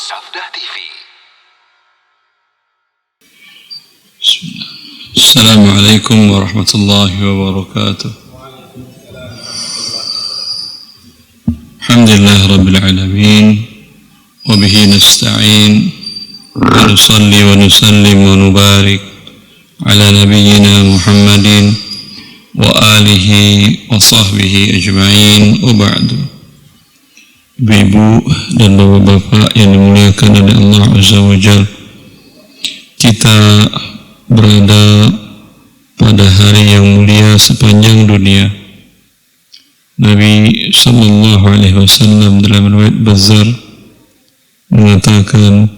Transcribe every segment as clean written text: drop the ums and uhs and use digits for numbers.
Safdah TV. Assalamualaikum warahmatullahi wabarakatuh. Alhamdulillah rabbil alamin, wa bihi nasta'in, wa nusalli wa nusallim wa nubarik ala nabiyyina Muhammadin wa alihi wa sahbihi ajma'in, wa ba'du. Ibu dan bapak-bapak yang dimuliakan oleh Allah Azza wa Jalla, kita berada pada hari yang mulia sepanjang dunia. Nabi sallallahu alaihi wasallam dalam riwayat Bazzar mengatakan,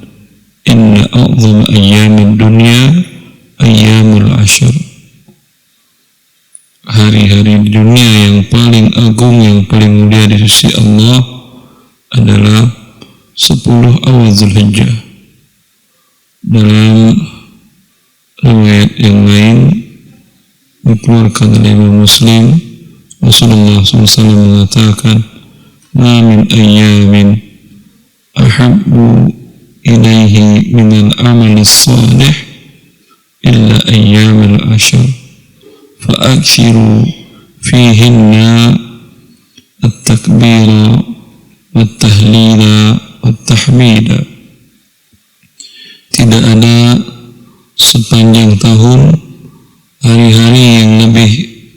inna a'zama ayyamid dunya ayyamul ashr. Hari-hari di dunia yang paling agung, yang paling mulia di sisi Allah adalah 10 awal Zulhijjah. Dalam riwayat yang lain dikeluarkan oleh Imam Muslim, Rasulullah SAW mengatakan, ma min ayyamin ahabbu ilaihi minal amali salih illa ayyamil ashr fa'aksiru fihinna at-takbira wat-tahlila wat-tahmida. Tidak ada sepanjang tahun hari-hari yang lebih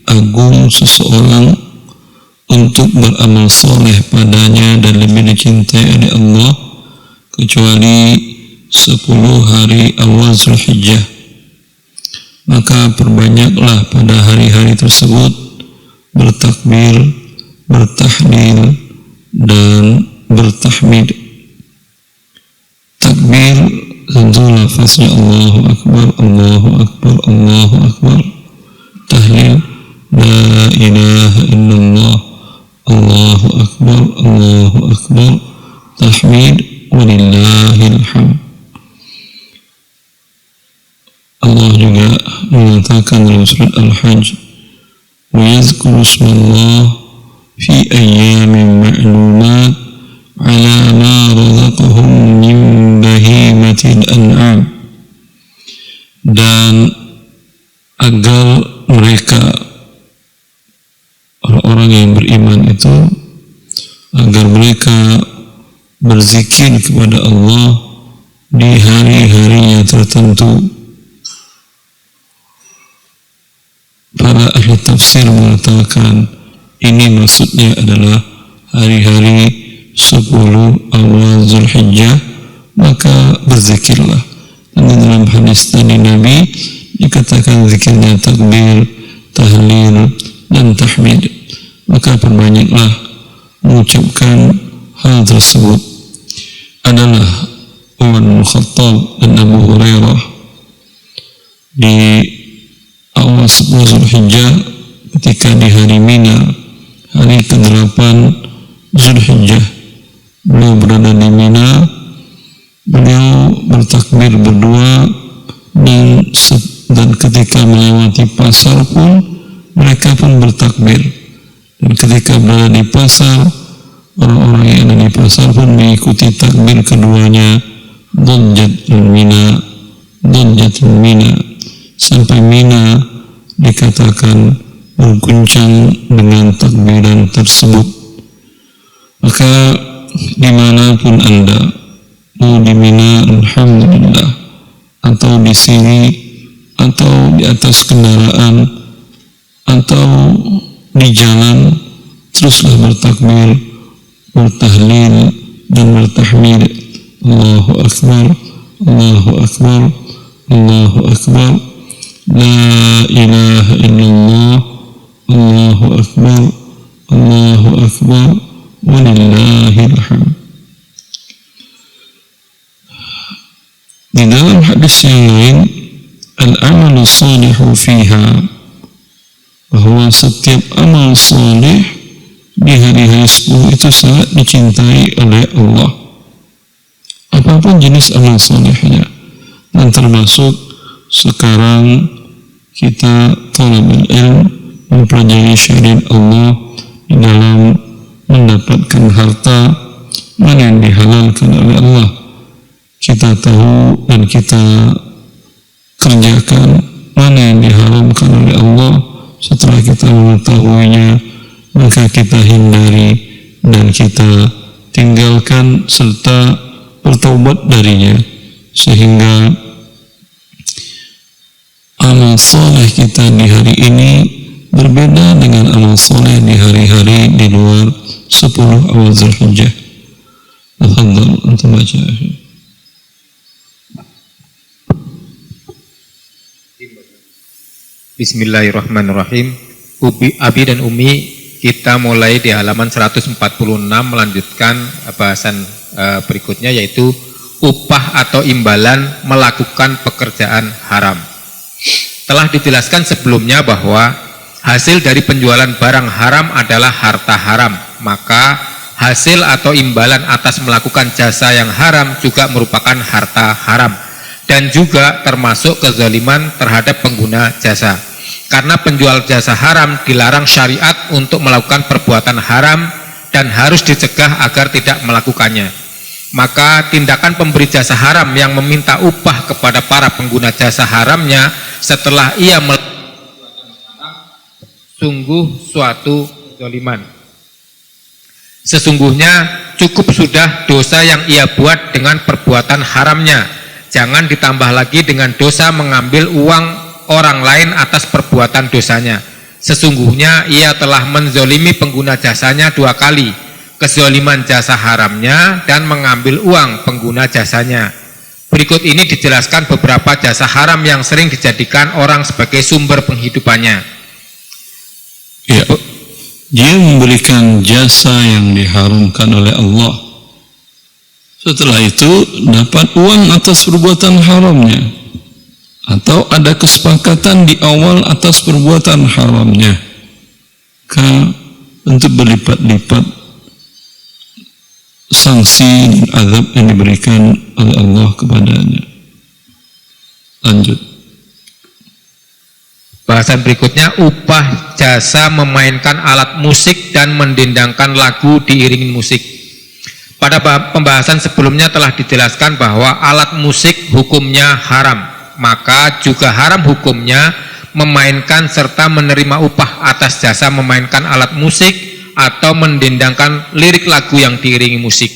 agung seseorang untuk beramal soleh padanya dan lebih dicintai oleh Allah kecuali 10 hari awal Zulhijjah. Maka perbanyaklah pada hari-hari tersebut bertakbir, bertahlil dan bertahmid. Takbir tentu lafaznya Allahu Akbar, Allahu Akbar, Allahu Akbar. Tahlil la ilaha illallah, Allahu Akbar, Allahu Akbar. Tahmid walillahil hamd. Allah juga mengatakan dalam surat Al-Hajj, wa yazkuru ismallah fi ayyamin ma'lumat ala ma razaqahum min bahimatil an'am. Dan agar mereka, orang-orang yang beriman itu, agar mereka berzikir kepada Allah di hari-harinya tertentu. Para ahli tafsir mengatakan ini maksudnya adalah hari-hari 10 awal Zulhijjah, maka berzikirlah. Dan dalam hadis tadi Nabi dikatakan zikirnya takbir, tahlil dan tahmid. Maka perbanyaklah mengucapkan hal tersebut. Adalah Umar bin Khattab dan Abu Hurairah di awal 10 Zulhijjah ketika di hari Mina, hari ke-8 Zulhijjah, beliau berada di Mina, beliau bertakbir berdua, dan ketika melewati pasar pun mereka pun bertakbir, dan ketika berada di pasar, orang-orang yang ada di pasar pun mengikuti takbir keduanya. Dhajjatul Mina, sampai Mina dikatakan berguncang dengan takbiran tersebut. Maka dimanapun Anda, mau di Mina alhamdulillah, atau di sini, atau di atas kendaraan, atau di jalan, teruslah bertakbir, bertahlil dan bertahmid. Allahu Akbar, Allahu Akbar, Allahu Akbar, la ilaha illallah, Allahu Akbar, Allahu Akbar, walillahil hamd. Di dalam hadis yang lain, al-amalu salihu fiha, bahwa setiap amal salih di hari-hari 10 itu sangat dicintai oleh Allah, apapun jenis amal salihnya. Dan termasuk sekarang kita talabul ilm, mempelajari syariat Allah di dalam mendapatkan harta mana yang dihalalkan oleh Allah, kita tahu dan kita kerjakan mana yang diharamkan oleh Allah. Setelah kita mengetahuinya, maka kita hindari dan kita tinggalkan serta bertaubat darinya, sehingga amal soleh kita di hari ini berbeda dengan amal soleh di hari-hari di luar 10 awal Zulhijjah. Tafadhal, antum baca. Bismillahirrahmanirrahim. Abi dan Umi, kita mulai di halaman 146 melanjutkan bahasan berikutnya, yaitu upah atau imbalan melakukan pekerjaan haram. Telah dijelaskan sebelumnya bahwa hasil dari penjualan barang haram adalah harta haram, maka hasil atau imbalan atas melakukan jasa yang haram juga merupakan harta haram dan juga termasuk kezaliman terhadap pengguna jasa. Karena penjual jasa haram dilarang syariat untuk melakukan perbuatan haram dan harus dicegah agar tidak melakukannya. Maka tindakan pemberi jasa haram yang meminta upah kepada para pengguna jasa haramnya setelah ia melakukan perbuatan haram sungguh suatu kezaliman. Sesungguhnya cukup sudah dosa yang ia buat dengan perbuatan haramnya. Jangan ditambah lagi dengan dosa mengambil uang orang lain atas perbuatan dosanya. Sesungguhnya ia telah menzolimi pengguna jasanya 2 kali, kezoliman jasa haramnya dan mengambil uang pengguna jasanya. Berikut ini dijelaskan beberapa jasa haram yang sering dijadikan orang sebagai sumber penghidupannya. Ya, dia memberikan jasa yang diharamkan oleh Allah. Setelah itu dapat uang atas perbuatan haramnya, atau ada kesepakatan di awal atas perbuatan haramnya, maka untuk berlipat-lipat sanksi dan azab yang diberikan oleh Allah kepadanya. Lanjut. Bahasan berikutnya, upah jasa memainkan alat musik dan mendendangkan lagu diiringi musik. Pada pembahasan sebelumnya telah dijelaskan bahwa alat musik hukumnya haram, maka juga haram hukumnya memainkan serta menerima upah atas jasa memainkan alat musik atau mendendangkan lirik lagu yang diiringi musik.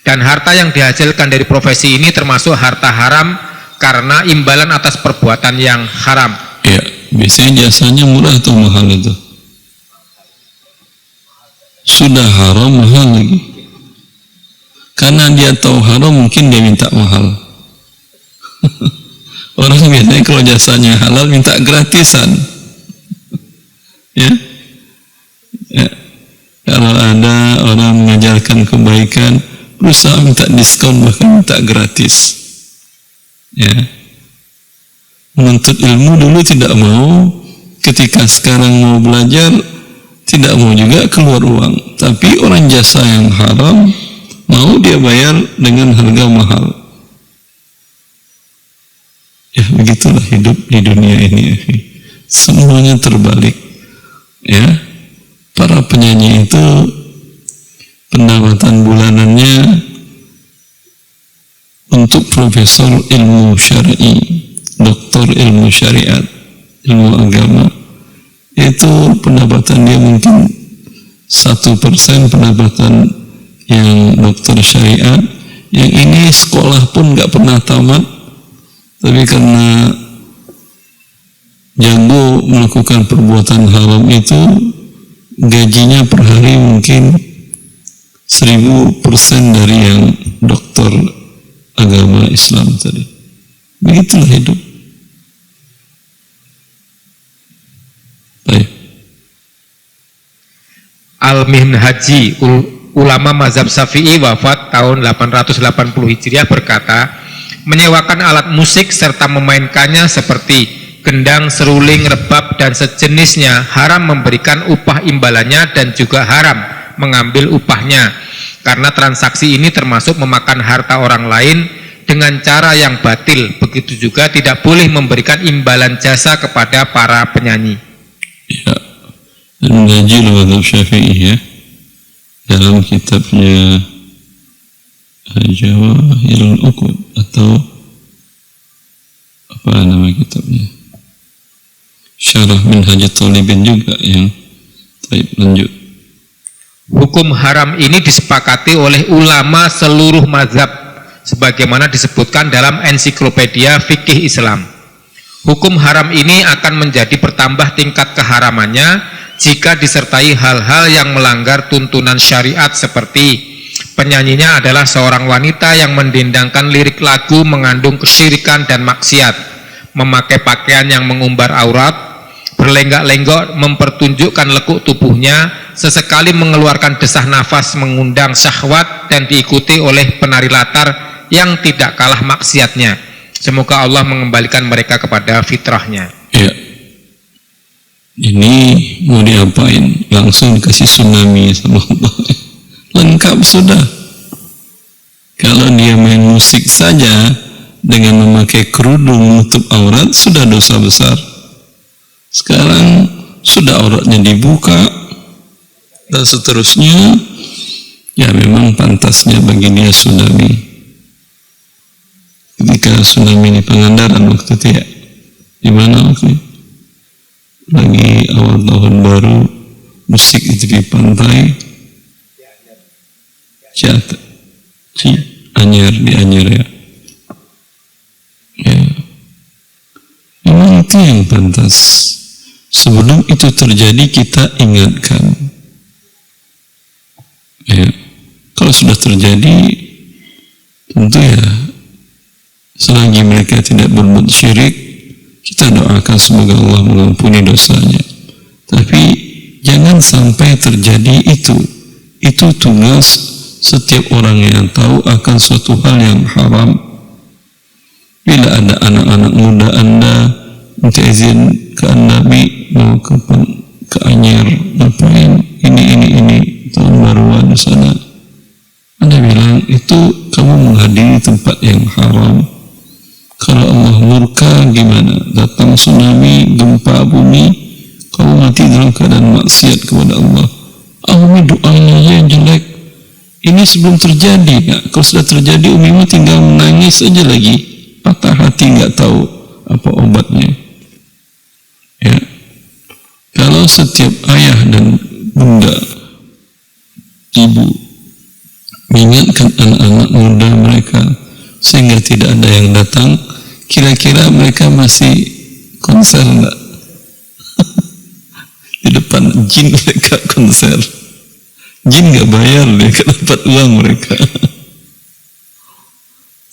Dan harta yang dihasilkan dari profesi ini termasuk harta haram karena imbalan atas perbuatan yang haram. Ya, biasanya jasanya murah atau mahal itu? Sudah haram, mahal lagi. Karena dia tahu haram, mungkin dia minta mahal. Orang biasanya kalau jasanya halal minta gratisan. Ya. Kalau ada orang mengajarkan kebaikan, berusaha minta diskon, bahkan minta gratis. Ya. Menuntut ilmu dulu tidak mau, ketika sekarang mau belajar tidak mau juga keluar uang. Tapi orang jasa yang haram mau dia bayar dengan harga mahal. Ya, begitulah hidup di dunia ini. Semuanya terbalik. Ya, para penyanyi itu pendapatan bulanannya untuk profesor ilmu syar'i, doktor ilmu syariat, ilmu agama, itu pendapatan dia mungkin 1% pendapatan yang dokter syariat. Yang ini sekolah pun nggak pernah tamat, tapi karena jago melakukan perbuatan haram itu, gajinya per hari mungkin 1000% dari yang dokter agama Islam tadi. Begitulah hidup. Baik. Al-Minhaji, ulama mazhab Syafi'i wafat tahun 880 Hijriah, berkata, menyewakan alat musik serta memainkannya seperti gendang, seruling, rebab, dan sejenisnya haram memberikan upah imbalannya dan juga haram mengambil upahnya, karena transaksi ini termasuk memakan harta orang lain dengan cara yang batil. Begitu juga tidak boleh memberikan imbalan jasa kepada para penyanyi. Ya, Al-Minhaji mazhab Syafi'i, ya, dalam kitabnya Jawahirul Uqud atau apa nama kitabnya, Syarah Minhajut Thalibin juga yang baik. Lanjut. Hukum haram ini disepakati oleh ulama seluruh mazhab sebagaimana disebutkan dalam ensiklopedia fikih Islam. Hukum haram ini akan menjadi bertambah tingkat keharamannya jika disertai hal-hal yang melanggar tuntunan syariat seperti penyanyinya adalah seorang wanita yang mendendangkan lirik lagu mengandung kesyirikan dan maksiat, memakai pakaian yang mengumbar aurat, berlenggak-lenggok mempertunjukkan lekuk tubuhnya, sesekali mengeluarkan desah nafas mengundang syahwat dan diikuti oleh penari latar yang tidak kalah maksiatnya. Semoga Allah mengembalikan mereka kepada fitrahnya. Ya, ini mau diapain? Langsung dikasih tsunami sama Allah. Lengkap sudah. Kalau dia main musik saja dengan memakai kerudung menutup aurat sudah dosa besar. Sekarang sudah auratnya dibuka dan seterusnya, ya memang pantasnya bagi dia tsunami. Ketika tsunami di Pangandaran waktu itu ya, di mana waktu itu? Lagi awal tahun baru, musik itu di pantai Anyer, di Anyer ya. Ya, memang itu yang pantas. Sebelum itu terjadi kita ingatkan. Ya, kalau sudah terjadi, tentu ya, selagi mereka tidak berbuat syirik, kita doakan semoga Allah mengampuni dosanya. Tapi jangan sampai terjadi itu. Itu tugas setiap orang yang tahu akan suatu hal yang haram. Bila ada anak-anak muda Anda minta izin ke Nabi mau ke Anyer, ngapain ini tahun baruan di sana, Anda bilang itu kamu menghadiri tempat yang haram. Kalau Allah murka gimana? Datang tsunami, gempa bumi, kamu mati dalam keadaan maksiat kepada Allah. Umi doanya aja yang jelek. Ini sebelum terjadi ya. Kalau sudah terjadi, Umi tinggal menangis aja lagi, patah hati nggak tahu apa obatnya. Ya. Kalau setiap ayah dan bunda, ibu mengingatkan anak-anak muda mereka sehingga tidak ada yang datang, kira-kira mereka masih konser enggak? Di depan jin mereka konser, jin nggak bayar, mereka dapat uang mereka.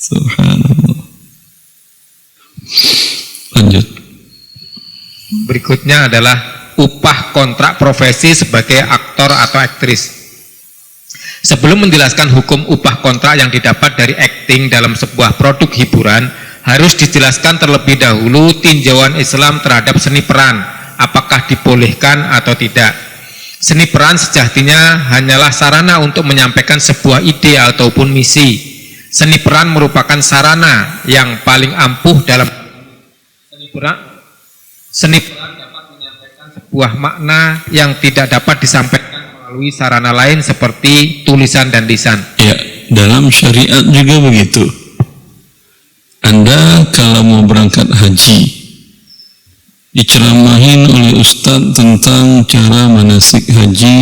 Subhanallah. Lanjut. Berikutnya adalah upah kontrak profesi sebagai aktor atau aktris. Sebelum menjelaskan hukum upah kontrak yang didapat dari akting dalam sebuah produk hiburan, harus dijelaskan terlebih dahulu tinjauan Islam terhadap seni peran, apakah dibolehkan atau tidak. Seni peran sejatinya hanyalah sarana untuk menyampaikan sebuah ide ataupun misi. Seni peran merupakan sarana yang paling ampuh dalam seni peran dapat menyampaikan sebuah makna yang tidak dapat disampaikan melalui sarana lain seperti tulisan dan lisan. Ya, dalam syariat juga begitu. Anda kalau mau berangkat haji, diceramahin oleh ustadz tentang cara manasik haji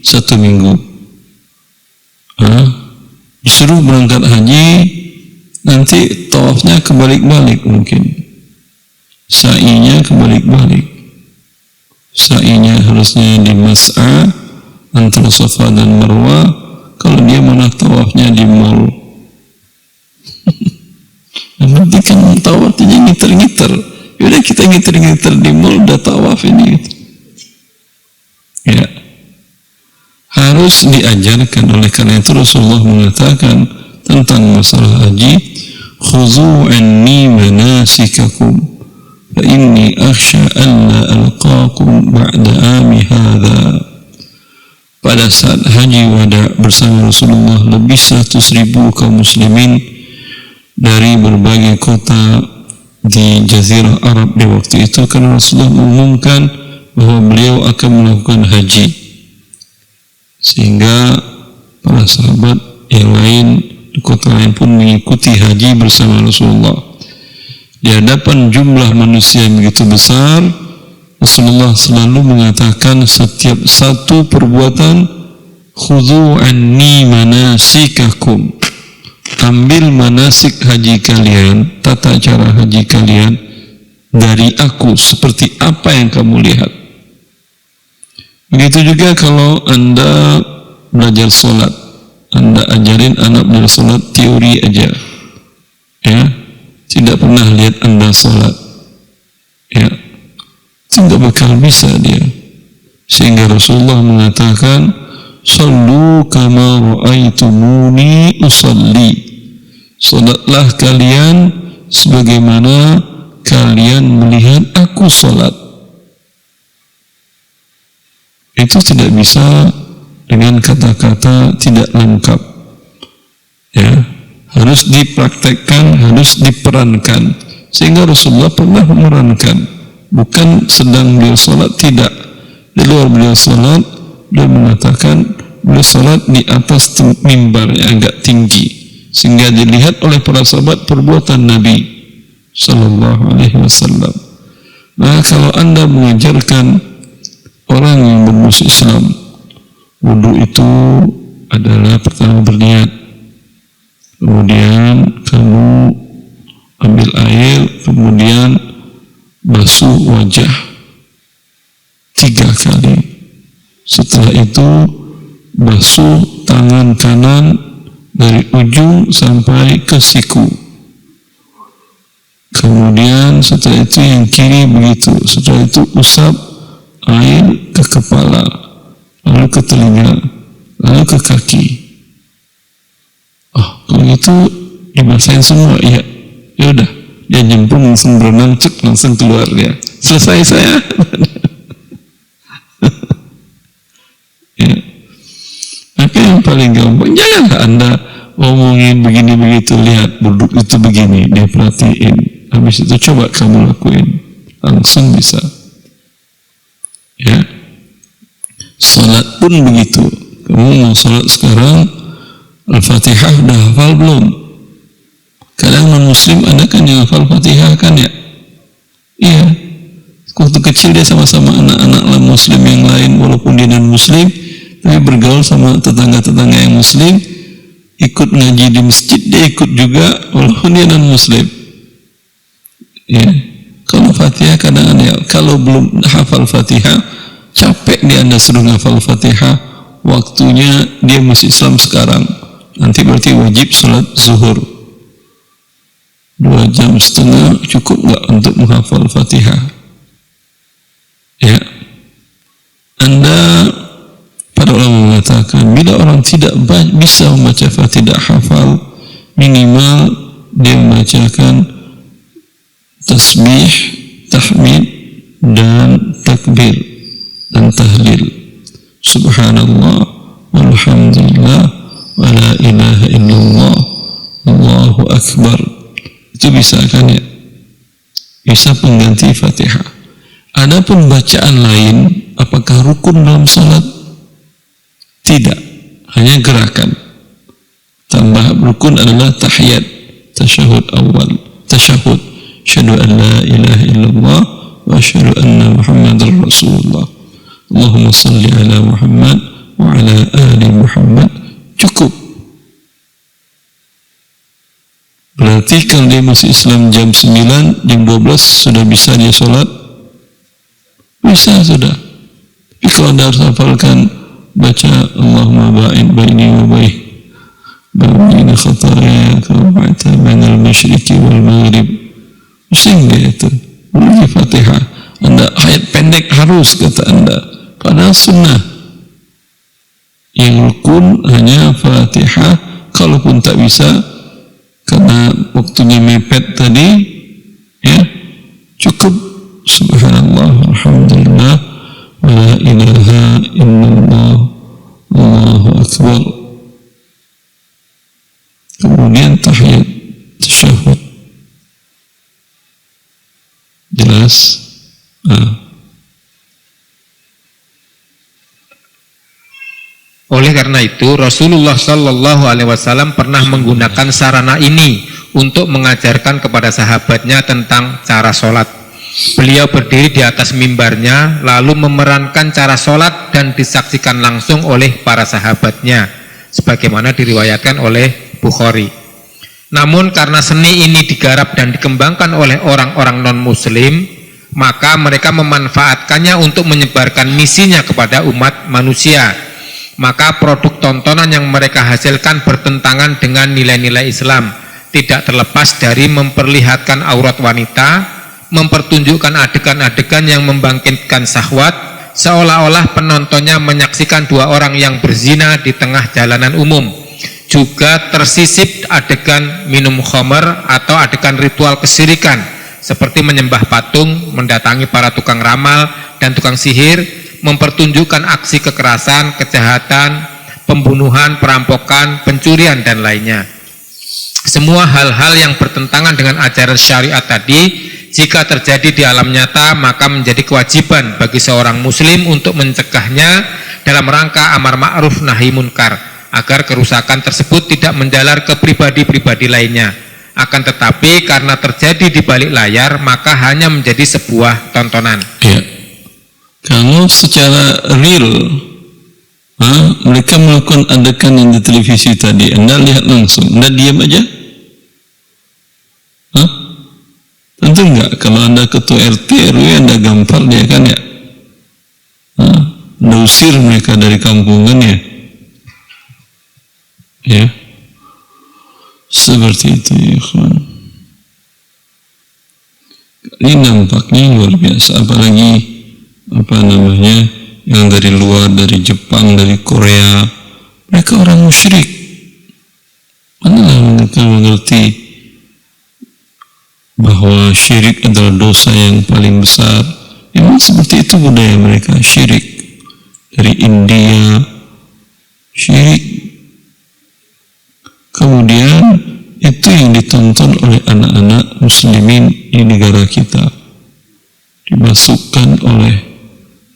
1 minggu. Disuruh berangkat haji, nanti tawafnya kebalik-balik mungkin. Sa'inya kebalik-balik. Sa'inya harusnya di mas'a antara Safa dan Marwah, kalau dia mana tawafnya di mall. Nanti kan tawafnya ngiter-ngiter. Yaudah kita ngiter-ngiter di mall, udah tawaf ini. Ya, harus diajarkan. Oleh karena itu Rasulullah mengatakan tentang masalah haji, khuzu anni manasikakum fa inni akhsha alla alqakum ba'da ami hadha. Pada saat haji wada bersama Rasulullah, lebih 100.000 kaum muslimin dari berbagai kota di Jazirah Arab di waktu itu, karena Rasulullah mengumumkan bahwa beliau akan melakukan haji, sehingga para sahabat yang lain di kota lain pun mengikuti haji bersama Rasulullah. Di hadapan jumlah manusia yang begitu besar, Rasulullah selalu mengatakan setiap satu perbuatan, khudhu anni manasikakum, ambil manasik haji kalian, tata cara haji kalian dari aku seperti apa yang kamu lihat. Begitu juga kalau Anda belajar sholat, Anda ajarin anak belajar sholat teori aja, ya, tidak pernah lihat Anda sholat, ya, tidak bakal bisa dia. Sehingga Rasulullah mengatakan, sallu kama ra'aitumuni usalli, sholatlah kalian sebagaimana kalian melihat aku sholat. Itu tidak bisa dengan kata-kata tidak lengkap, ya, harus dipraktekkan, harus diperankan. Sehingga Rasulullah pernah memerankan, bukan sedang beliau sholat, tidak, di luar beliau sholat, beliau mengatakan beliau sholat di atas mimbar yang agak tinggi, sehingga dilihat oleh para sahabat perbuatan Nabi Sallallahu Alaihi Wasallam. Nah, kalau Anda mengajarkan orang yang bermusuh Islam, wudu itu adalah pertama berniat, kemudian kamu ambil air, kemudian basuh wajah 3 kali. Setelah itu basuh tangan kanan dari ujung sampai ke siku. Kemudian setelah itu yang kiri begitu. Setelah itu usap air ke kepala, lalu ke telinga, lalu ke kaki. Oh, kalau gitu dibasahin semua, ya, ya udah, dia nyemplung langsung berenang, cek langsung keluar dia. Selesai saya. Ya. Maka yang paling gampang, janganlah Anda ngomongin begini begitu, lihat duduk itu begini, dia perhatiin, habis itu coba kamu lakuin, langsung bisa. Ya, sholat pun begitu. Kamu mau sholat sekarang, Al-Fatihah udah hafal belum? Kadang non-muslim ada kan yang hafal Fatihah kan, ya? Iya. Waktu kecil dia sama-sama anak-anak muslim yang lain, walaupun dia non-muslim, tapi bergaul sama tetangga-tetangga yang muslim, ikut ngaji di masjid, dia ikut juga walaupun dia non-muslim. Ya. Kalau Fatihah kadang ada, kalau belum hafal Fatihah, capek dia Anda suruh hafal Fatihah, waktunya dia masih Islam sekarang, nanti berarti wajib sholat zuhur 2,5 jam cukup nggak untuk menghafal Fatihah? Ya, Anda, para ulama mengatakan bila orang tidak bisa membaca Fatihah, tidak hafal, minimal dia membacakan tasbih, tahmid, dan takbir dan tahlil. Subhanallah, walhamdulillah, wa la ilaha illallah, Allahu akbar. Itu bisa kan, ya? Bisa pengganti Fatihah. Adapun bacaan lain, apakah rukun dalam salat? Tidak, hanya gerakan. Tambah rukun adalah tahiyat, tasyahud awal, tasyahud, asyhadu an la ilaha illallah wa asyhadu anna Muhammadar Rasulullah. Allahumma salli ala Muhammad wa ala ali Muhammad. Cukup. Berarti kalau dia masih Islam jam 9, jam 12 sudah bisa dia sholat? Bisa, sudah. Tapi kalau Anda harus hafalkan, baca Allahumma ba'in baini wa baini khataya kawa'ata bainal masyriqi wal maghrib. Pusing dia itu. Belum Fatihah. Anda ayat pendek harus, kata Anda. Padahal sunnah. Yang rukun hanya Fatihah. Kalaupun tak bisa, karena waktunya mepet tadi, ya, cukup subhanallah, alhamdulillah, wa la ilaha illallah, Allahu akbar. Kemudian tahiyat, tasyahud. Jelas? Oleh karena itu Rasulullah Shallallahu Alaihi Wasallam pernah menggunakan sarana ini untuk mengajarkan kepada sahabatnya tentang cara sholat. Beliau berdiri di atas mimbarnya lalu memerankan cara sholat dan disaksikan langsung oleh para sahabatnya, sebagaimana diriwayatkan oleh Bukhari. Namun karena seni ini digarap dan dikembangkan oleh orang-orang non-muslim, maka mereka memanfaatkannya untuk menyebarkan misinya kepada umat manusia. Maka produk tontonan yang mereka hasilkan bertentangan dengan nilai-nilai Islam, tidak terlepas dari memperlihatkan aurat wanita, mempertunjukkan adegan-adegan yang membangkitkan syahwat, seolah-olah penontonnya menyaksikan dua orang yang berzina di tengah jalanan umum. Juga tersisip adegan minum khamr atau adegan ritual kesyirikan seperti menyembah patung, mendatangi para tukang ramal dan tukang sihir, mempertunjukkan aksi kekerasan, kejahatan, pembunuhan, perampokan, pencurian dan lainnya. Semua hal-hal yang bertentangan dengan ajaran syariat tadi, jika terjadi di alam nyata, maka menjadi kewajiban bagi seorang muslim untuk mencegahnya dalam rangka amar ma'ruf nahi munkar, agar kerusakan tersebut tidak menjalar ke pribadi-pribadi lainnya. Akan tetapi karena terjadi di balik layar, maka hanya menjadi sebuah tontonan. Ya. Kalau secara real mereka melakukan adegan yang di televisi tadi, Anda lihat langsung, Anda diam aja? Tentu enggak. Kalau Anda ketua RT RW, Anda gampar dia kan ya? Anda usir mereka dari kampungan ya? Ya, seperti itu ya kawan. Ini nampaknya luar biasa, apalagi yang dari luar, dari Jepang, dari Korea, mereka orang musyrik. Mana mereka mengerti bahwa syirik adalah dosa yang paling besar? Memang seperti itu budaya mereka, syirik. Dari India, syirik. Kemudian itu yang ditonton oleh anak-anak muslimin di negara kita, dimasukkan oleh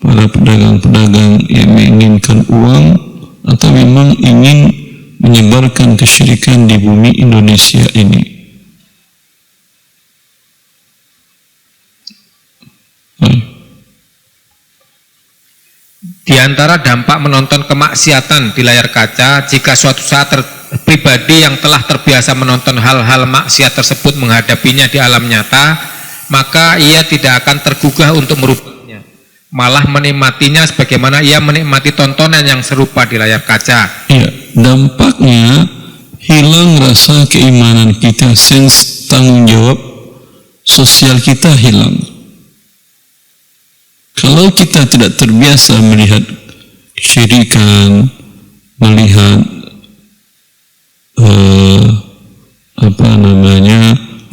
para pedagang-pedagang yang menginginkan uang atau memang ingin menyebarkan kesyirikan di bumi Indonesia ini. Di antara dampak menonton kemaksiatan di layar kaca, jika suatu saat pribadi yang telah terbiasa menonton hal-hal maksiat tersebut menghadapinya di alam nyata, maka ia tidak akan tergugah untuk merubahnya, malah menikmatinya sebagaimana ia menikmati tontonan yang serupa di layar kaca. Ya, dampaknya hilang rasa keimanan kita, sense tanggung jawab sosial kita hilang. Kalau kita tidak terbiasa melihat kesyirikan, melihat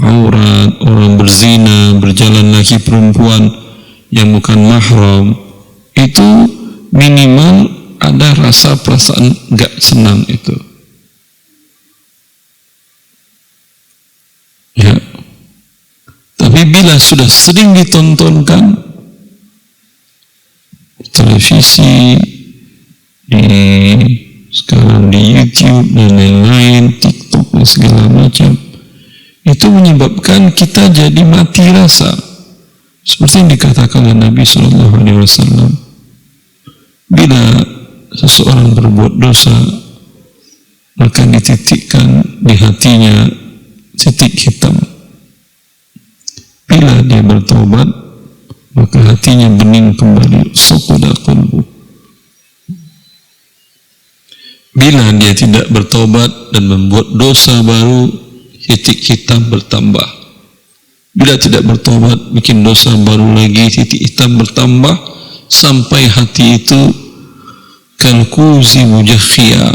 aurat, orang berzina, berjalan laki perempuan yang bukan mahram, itu minimal ada rasa perasaan gak senang itu. Ya. Tapi bila sudah sering ditontonkan televisi, sekarang di YouTube dan lain-lain, TikTok dan segala macam, itu menyebabkan kita jadi mati rasa, seperti yang dikatakan oleh Nabi SAW. Bila seseorang berbuat dosa, maka dititikkan di hatinya titik hitam. Bila dia bertobat, maka hatinya bening kembali, sokoda qalbu. Bila dia tidak bertobat dan membuat dosa baru, titik hitam bertambah. Bila tidak bertobat, bikin dosa baru lagi, titik hitam bertambah, sampai hati itu kalkuzi mujakhia,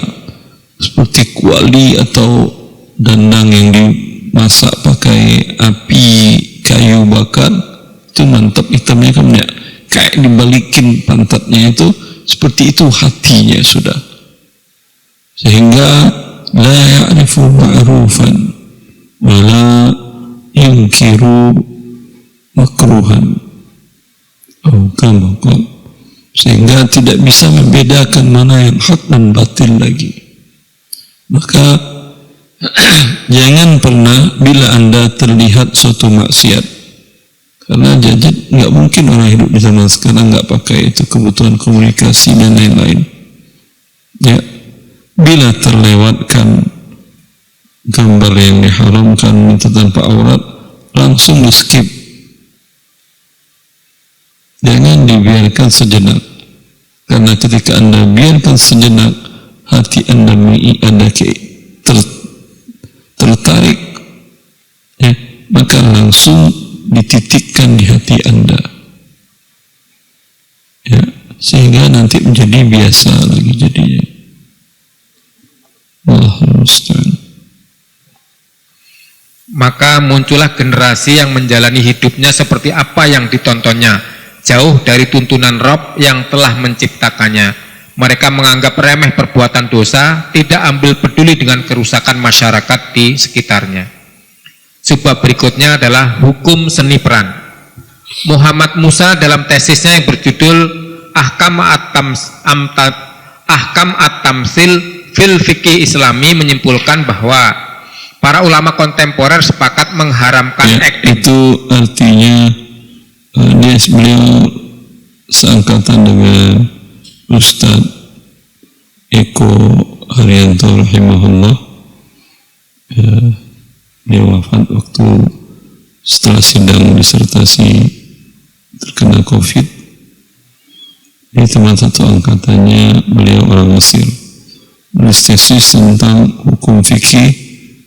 seperti kuali atau dandang yang dimasak pakai api kayu bakar, itu mantap hitamnya kan ya, kayak dibalikin pantatnya itu, seperti itu hatinya sudah, sehingga la ya'rifu ma'rufan wa la yunkiru makruhan. sehingga tidak bisa membedakan mana yang hak dan batil lagi. Maka jangan pernah bila Anda terlihat suatu maksiat, karena jadi nggak mungkin orang hidup di zaman sekarang nggak pakai itu, kebutuhan komunikasi dan lain-lain. Ya, bila terlewatkan gambar yang diharamkan itu tanpa aurat, langsung di skip. Jangan dibiarkan sejenak, karena ketika Anda biarkan sejenak, hati Anda tertarik, ya, maka langsung dititikkan di hati Anda, ya, sehingga nanti menjadi biasa lagi jadinya. Allahumma musta'an. Maka muncullah generasi yang menjalani hidupnya seperti apa yang ditontonnya, jauh dari tuntunan Rabb yang telah menciptakannya. Mereka menganggap remeh perbuatan dosa, tidak ambil peduli dengan kerusakan masyarakat di sekitarnya. Sebab berikutnya adalah hukum seni peran. Muhammad Musa dalam tesisnya yang berjudul Ahkam at-Tamsil fil Fiqih Islami menyimpulkan bahwa para ulama kontemporer sepakat mengharamkan acting. Itu artinya beliau seangkatan dengan Ustadz Eko Haryanto rahimahullah. Dia wafat waktu setelah sidang disertasi terkena COVID. Ini teman satu angkatannya, beliau orang Mesir, menulis tesis tentang hukum fikih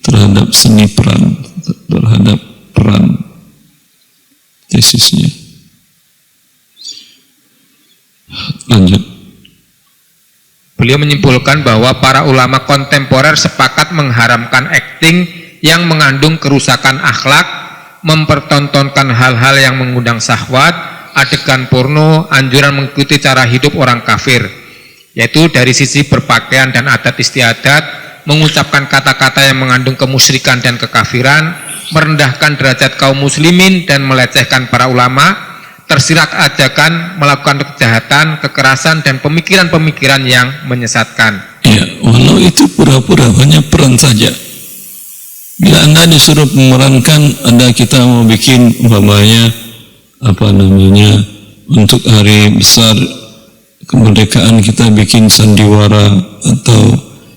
terhadap seni peran, terhadap peran, tesisnya. Lanjut. Beliau menyimpulkan bahwa para ulama kontemporer sepakat mengharamkan akting yang mengandung kerusakan akhlak, mempertontonkan hal-hal yang mengundang syahwat, adegan porno, anjuran mengikuti cara hidup orang kafir, yaitu dari sisi berpakaian dan adat istiadat, mengucapkan kata-kata yang mengandung kemusyrikan dan kekafiran, merendahkan derajat kaum muslimin dan melecehkan para ulama, tersirat ajakan melakukan kejahatan, kekerasan, dan pemikiran-pemikiran yang menyesatkan. Ya, walau itu pura-pura hanya peran saja. Bila Anda disuruh memerankan, kita mau bikin umpamanya untuk hari besar kemerdekaan kita bikin sandiwara atau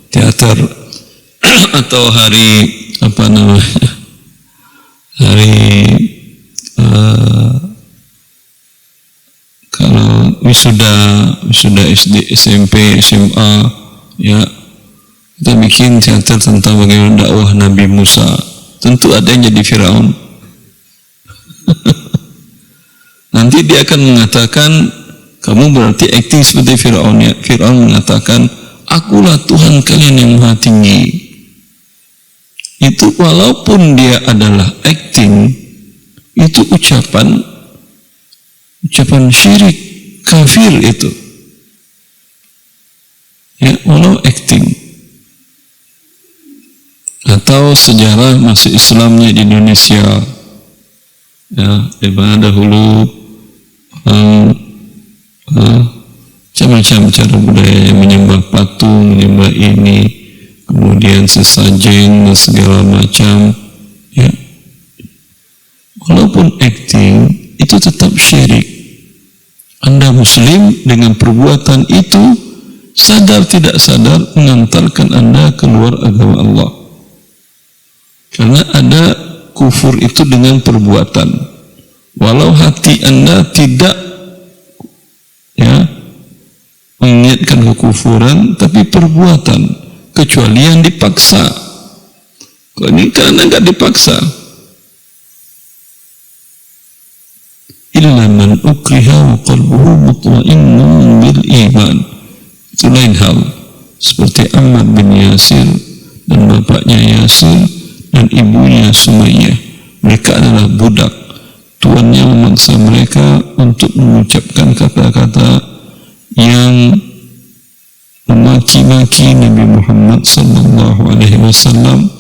teater atau hari kalau wisuda SD, SMP, SMA, ya, kita bikin teater tentang bagaimana dakwah Nabi Musa. Tentu ada yang jadi Firaun. Nanti dia akan mengatakan, kamu berarti akting seperti Firaun, ya. Firaun mengatakan, akulah Tuhan kalian yang maha tinggi. Itu walaupun dia adalah akting, itu ucapan syirik, kafir itu. Ya, walau akting. Atau sejarah masuk Islamnya di Indonesia, ya, di mana dahulu macam-macam cara budaya, menyembah patung, menyembah ini, kemudian sesajen dan segala macam, ya. Walaupun akting itu tetap syirik. Anda muslim dengan perbuatan itu, sadar tidak sadar mengantarkan Anda keluar agama Allah. Karena ada kufur itu dengan perbuatan. Walau hati Anda tidak, ya, mengingatkan kekufuran, tapi perbuatan, kecuali yang dipaksa. Kalau ini karena nggak dipaksa. Illa man ukriha wa qalbuhu mutma'innun bil iman. Itu lain hal. Seperti Ammar bin Yasir dan bapaknya Yasir dan ibunya Sumayyah. Mereka adalah budak. Tuannya memaksa mereka untuk mengucapkan kata-kata yang memaki-maki Nabi Muhammad SAW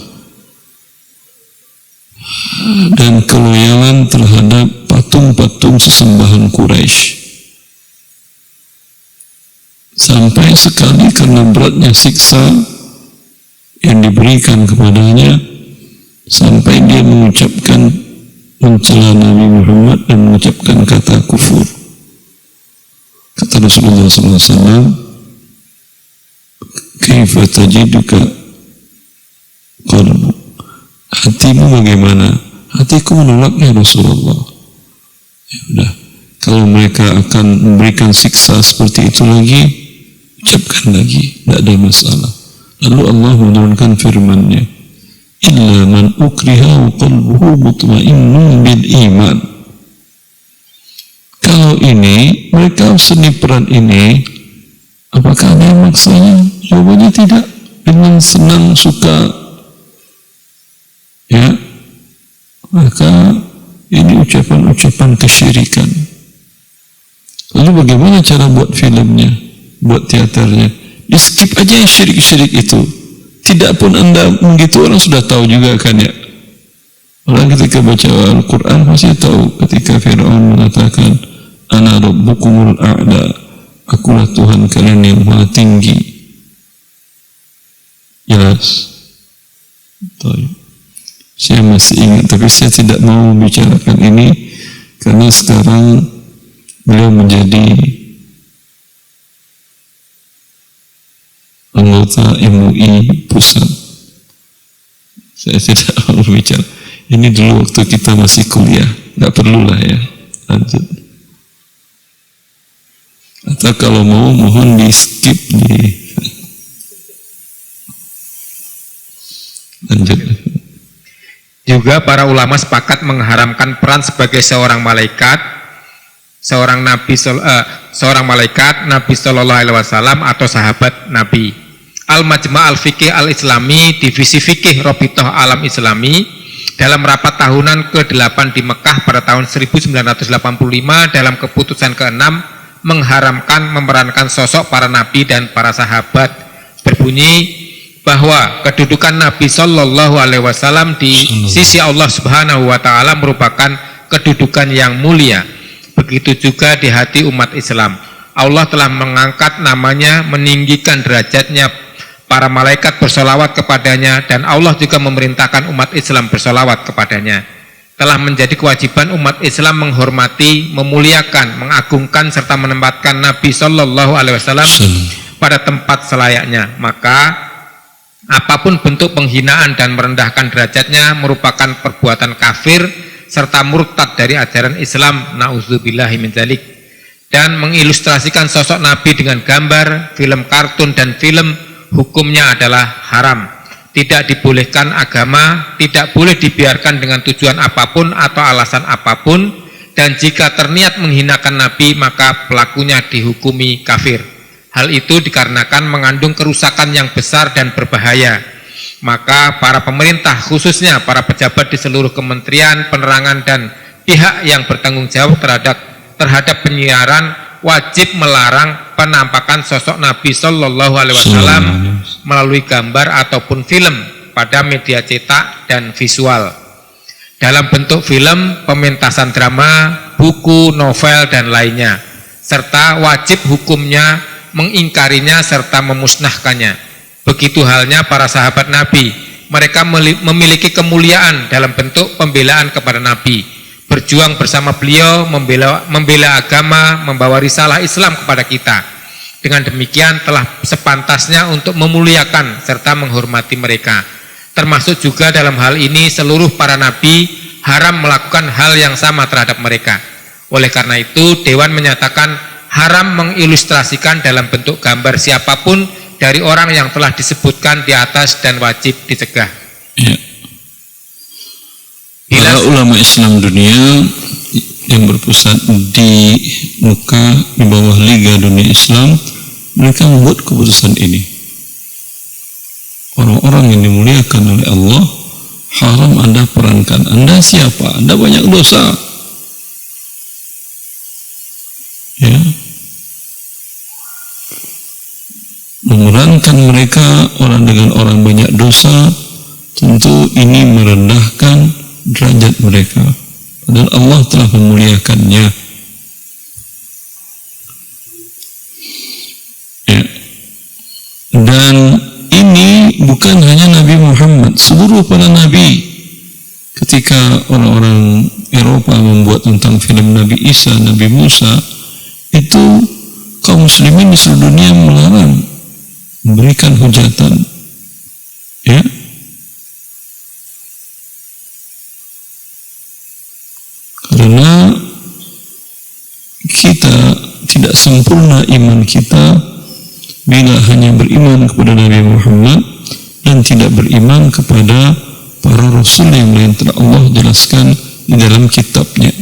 dan keloyalan terhadap patung-patung sesembahan Quraisy. Sampai sekali karena beratnya siksa yang diberikan kepadanya, sampai dia mencela Nabi Muhammad dan mengucapkan kata kufur. Kata Rasulullah SAW, "Kaifa tajiduka qalbu?" Hatimu bagaimana? Hatiku menolaknya Rasulullah. Ya udah, kalau mereka akan memberikan siksa seperti itu lagi, ucapkan lagi, tidak ada masalah. Lalu Allah menurunkan firman-Nya, "Illa man ukriha wa qalbuhu mutmainnun bil iman." Kalau ini, mereka seni peran ini, apakah ada yang maksanya? Jawabannya tidak. Dengan senang, suka, ya, maka ini ucapan-ucapan kesyirikan. Lalu bagaimana cara buat filmnya, buat teaternya? Di skip aja yang syirik-syirik itu. Tidak pun Anda begitu, orang sudah tahu juga kan ya. Orang ketika baca Al-Quran pasti tahu ketika Fir'aun mengatakan, "Ana rabbukumul a'la," akulah Tuhan kalian yang maha tinggi. Jelas. Saya masih ingat, tapi saya tidak mau membicarakan ini karena sekarang beliau menjadi anggota MUI pusat. Saya tidak mau bicara. Ini dulu waktu kita masih kuliah, nggak perlulah ya. Lanjut. Atau kalau mau mohon di skip di. Lanjut. Juga para ulama sepakat mengharamkan peran sebagai seorang malaikat, seorang malaikat, Nabi Shallallahu Alaihi Wasallam atau sahabat Nabi. Al-Majma' al-Fiqih al-Islami, Divisi Fikih Robitoh Alam Islami, dalam rapat tahunan ke-8 di Mekah pada tahun 1985 dalam keputusan ke-6 mengharamkan memerankan sosok para nabi dan para sahabat, berbunyi bahwa kedudukan Nabi Shallallahu Alaihi Wasallam di sisi Allah Subhanahu Wa Taala merupakan kedudukan yang mulia. Begitu juga di hati umat Islam. Allah telah mengangkat namanya, meninggikan derajatnya, para malaikat bersolawat kepadanya, dan Allah juga memerintahkan umat Islam bersolawat kepadanya. Telah menjadi kewajiban umat Islam menghormati, memuliakan, mengagungkan serta menempatkan Nabi Shallallahu Alaihi Wasallam pada tempat selayaknya. Maka apapun bentuk penghinaan dan merendahkan derajatnya merupakan perbuatan kafir serta murtad dari ajaran Islam, na'udzubillahi min dzalik. Dan mengilustrasikan sosok Nabi dengan gambar, film kartun dan film, hukumnya adalah haram. Tidak dibolehkan agama, tidak boleh dibiarkan dengan tujuan apapun atau alasan apapun, dan jika terniat menghinakan Nabi maka pelakunya dihukumi kafir. Hal itu dikarenakan mengandung kerusakan yang besar dan berbahaya. Maka para pemerintah, khususnya para pejabat di seluruh kementerian, penerangan dan pihak yang bertanggung jawab terhadap penyiaran wajib melarang penampakan sosok Nabi Shallallahu Alaihi Wasallam melalui gambar ataupun film pada media cetak dan visual, dalam bentuk film, pementasan drama, buku, novel dan lainnya, serta wajib hukumnya mengingkarinya serta memusnahkannya. Begitu halnya para sahabat Nabi, mereka memiliki kemuliaan dalam bentuk pembelaan kepada Nabi, berjuang bersama beliau, membela agama, membawa risalah Islam kepada kita. Dengan demikian telah sepantasnya untuk memuliakan serta menghormati mereka. Termasuk juga dalam hal ini seluruh para nabi haram melakukan hal yang sama terhadap mereka. Oleh karena itu Dewan menyatakan haram mengilustrasikan dalam bentuk gambar siapapun dari orang yang telah disebutkan di atas dan wajib dicegah. Ya. Para ulama Islam dunia yang berpusat di Mekah di bawah Liga Dunia Islam, mereka membuat keputusan ini. Orang-orang yang dimuliakan oleh Allah haram Anda perankan. Anda siapa? Anda banyak dosa. Ya. Memerankan mereka orang dengan orang banyak dosa, tentu ini merendahkan derajat mereka. Padahal Allah telah memuliakannya. Dan ini bukan hanya Nabi Muhammad, seluruh para nabi. Ketika orang-orang Eropa membuat tentang film Nabi Isa, Nabi Musa, itu kaum muslimin di seluruh dunia melarang, memberikan hujatan. Ya, karena kita tidak sempurna iman kita bila hanya beriman kepada Nabi Muhammad dan tidak beriman kepada para rasul yang telah Allah jelaskan di dalam kitabnya.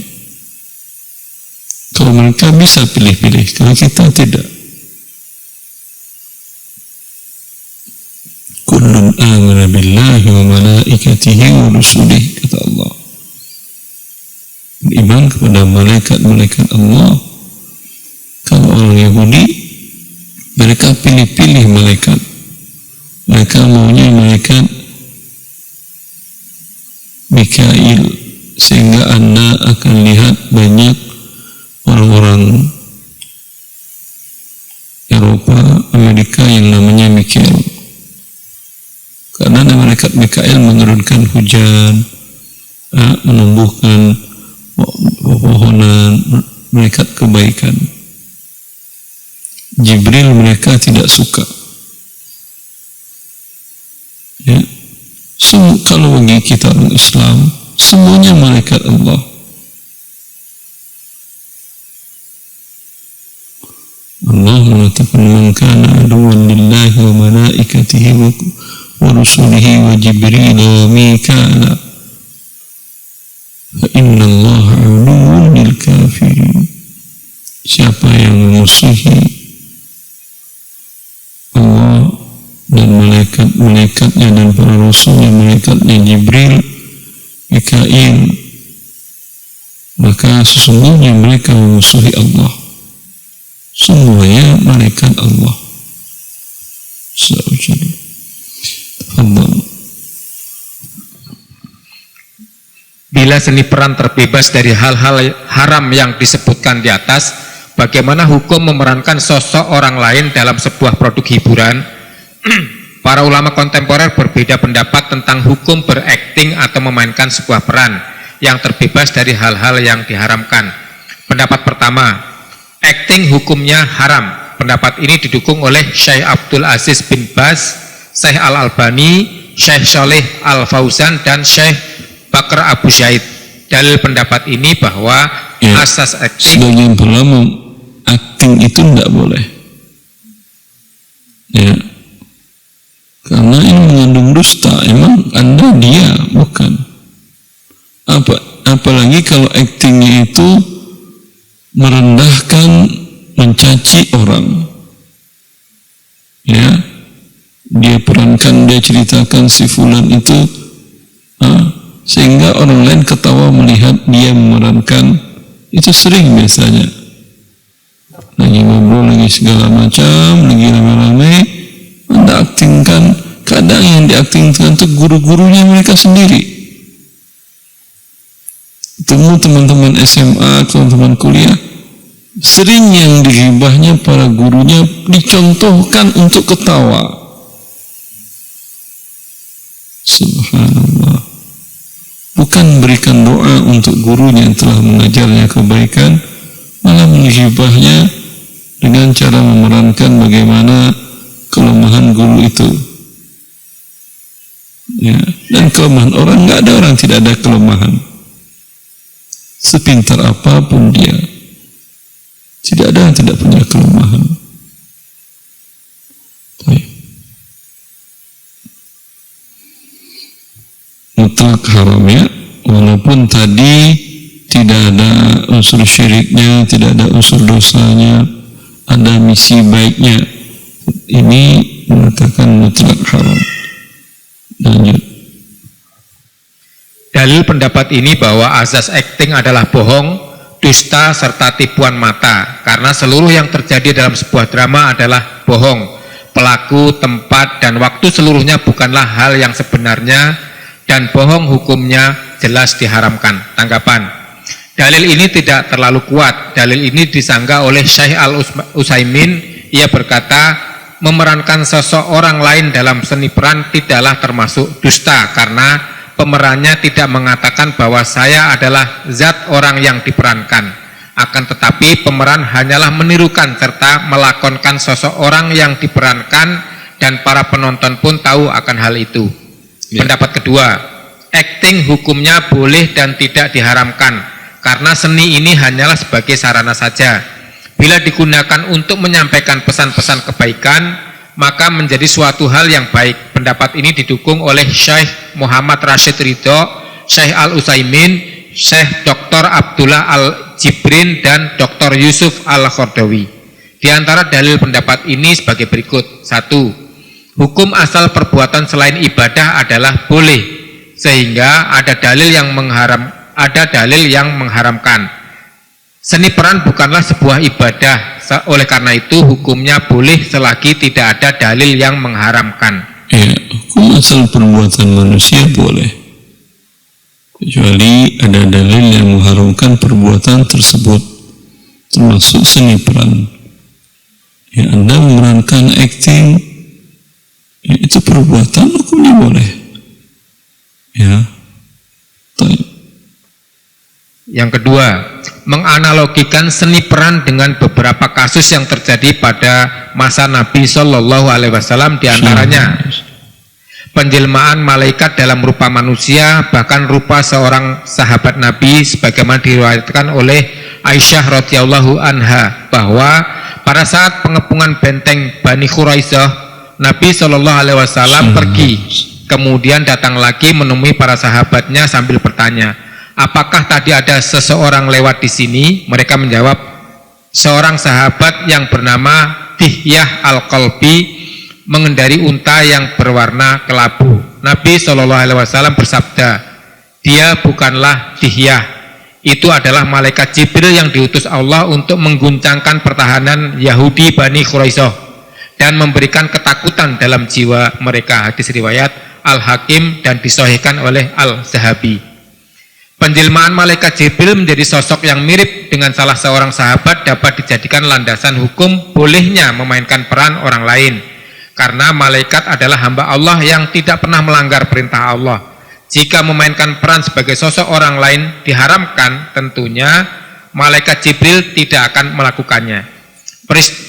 Kalau mereka bisa pilih-pilih, kalau kita tidak. Kullun amana billahi wa malaikatihi wa rusulihi, kata Allah. Beriman kepada malaikat-malaikat Allah. Kalau orang Yahudi, mereka pilih-pilih malaikat. Mereka maunya malaikat Mikail, sehingga Anda akan lihat banyak orang-orang Eropa, Amerika yang namanya Mikail. Karena malaikat Mikail menurunkan hujan, menumbuhkan pepohonan, malaikat kebaikan. Jibril mereka tidak suka. Ya. Kalau bagi kita orang Islam, semuanya malaikat Allah. Allah mengatakan, "Man kana aduwwan lillahi wa malaikatihi wa rusulihi wa Jibril wa Mikala, fa inna Allah aduwwun lil kafirin." Siapa yang memusuhi Allah dan malaikat-malaikatnya dan para rasulnya, malaikatnya Jibril, Mikail, maka sesungguhnya mereka memusuhi Allah. Semuanya malaikat Allah. Bila seni peran terbebas dari hal-hal haram yang disebutkan di atas, bagaimana hukum memerankan sosok orang lain dalam sebuah produk hiburan? Para ulama kontemporer berbeda pendapat tentang hukum berakting atau memainkan sebuah peran yang terbebas dari hal-hal yang diharamkan. Pendapat pertama, akting hukumnya haram. Pendapat ini didukung oleh Syekh Abdul Aziz bin Baz, Syekh Al-Albani, Syekh Sholeh Al-Fauzan, dan Syekh Bakr Abu Zaid. Dalil pendapat ini bahwa asas akting, sebagian ulama, akting itu tidak boleh. Ya. Karena ini mengandung dusta. Emang Anda dia, bukan. Apalagi kalau aktingnya itu merendahkan, mencaci orang. Ya, dia perankan, dia ceritakan si fulan itu, sehingga orang lain ketawa melihat dia memerankan. Itu sering biasanya. Lagi ngobrol, lagi segala macam, lagi rame-rame, Anda aktingkan. Kadang yang diaktingkan itu guru-gurunya mereka sendiri. Temu teman-teman SMA, teman-teman kuliah, sering yang digibahnya para gurunya dicontohkan untuk ketawa. Subhanallah. Bukan berikan doa untuk gurunya yang telah mengajarnya kebaikan, malah menghibahnya dengan cara memerankan bagaimana kelemahan guru itu. Ya, dan kelemahan orang, nggak ada orang tidak ada kelemahan. Sepintar apapun dia, tidak ada yang tidak punya kelemahan. Mutlak haram, ya, walaupun tadi tidak ada unsur syiriknya, tidak ada unsur dosanya, ada misi baiknya. Ini mengatakan mutlak haram. Lanjut. Dalil pendapat ini bahwa azas akting adalah bohong, dusta, serta tipuan mata, karena seluruh yang terjadi dalam sebuah drama adalah bohong. Pelaku, tempat, dan waktu seluruhnya bukanlah hal yang sebenarnya, dan bohong hukumnya jelas diharamkan. Tanggapan, dalil ini tidak terlalu kuat. Dalil ini disanggah oleh Syekh Al-Utsaimin. Ia berkata, memerankan sosok orang lain dalam seni peran tidaklah termasuk dusta, karena pemerannya tidak mengatakan bahwa saya adalah zat orang yang diperankan. Akan tetapi pemeran hanyalah menirukan serta melakonkan sosok orang yang diperankan, dan para penonton pun tahu akan hal itu. Pendapat kedua, acting hukumnya boleh dan tidak diharamkan, karena seni ini hanyalah sebagai sarana saja. Bila digunakan untuk menyampaikan pesan-pesan kebaikan, maka menjadi suatu hal yang baik. Pendapat ini didukung oleh Syekh Muhammad Rashid Ridho, Syekh Al-Utsaimin, Syekh Dr. Abdullah Al-Jibrin, dan Dr. Yusuf Al-Khardawi. Di antara dalil pendapat ini sebagai berikut. 1. Hukum asal perbuatan selain ibadah adalah boleh, sehingga ada dalil yang mengharamkan. Seni peran bukanlah sebuah ibadah, oleh karena itu hukumnya boleh selagi tidak ada dalil yang mengharamkan. Ya, hukum asal perbuatan manusia boleh, kecuali ada dalil yang mengharamkan perbuatan tersebut, termasuk seni peran. Ya, Anda memerankan acting, ya, itu perbuatan, hukumnya boleh. Ya. Yang kedua, menganalogikan seni peran dengan beberapa kasus yang terjadi pada masa Nabi Shallallahu Alaihi Wasallam, diantaranya penjelmaan malaikat dalam rupa manusia, bahkan rupa seorang sahabat Nabi, sebagaimana diriwayatkan oleh Aisyah radhiyallahu anha bahwa pada saat pengepungan benteng Bani Quraisyah, Nabi Shallallahu Alaihi Wasallam pergi, kemudian datang lagi menemui para sahabatnya sambil bertanya, apakah tadi ada seseorang lewat di sini? Mereka menjawab, seorang sahabat yang bernama Dihyah Al-Qalbi mengendari unta yang berwarna kelabu. Nabi Shallallahu Alaihi Wasallam bersabda, dia bukanlah Dihyah, itu adalah malaikat Jibril yang diutus Allah untuk mengguncangkan pertahanan Yahudi Bani Quraisyah dan memberikan ketakutan dalam jiwa mereka. Hadis riwayat Al-Hakim dan disahihkan oleh Al-Zahabi. Penjelmaan malaikat Jibril menjadi sosok yang mirip dengan salah seorang sahabat dapat dijadikan landasan hukum bolehnya memainkan peran orang lain, karena malaikat adalah hamba Allah yang tidak pernah melanggar perintah Allah. Jika memainkan peran sebagai sosok orang lain diharamkan, tentunya malaikat Jibril tidak akan melakukannya.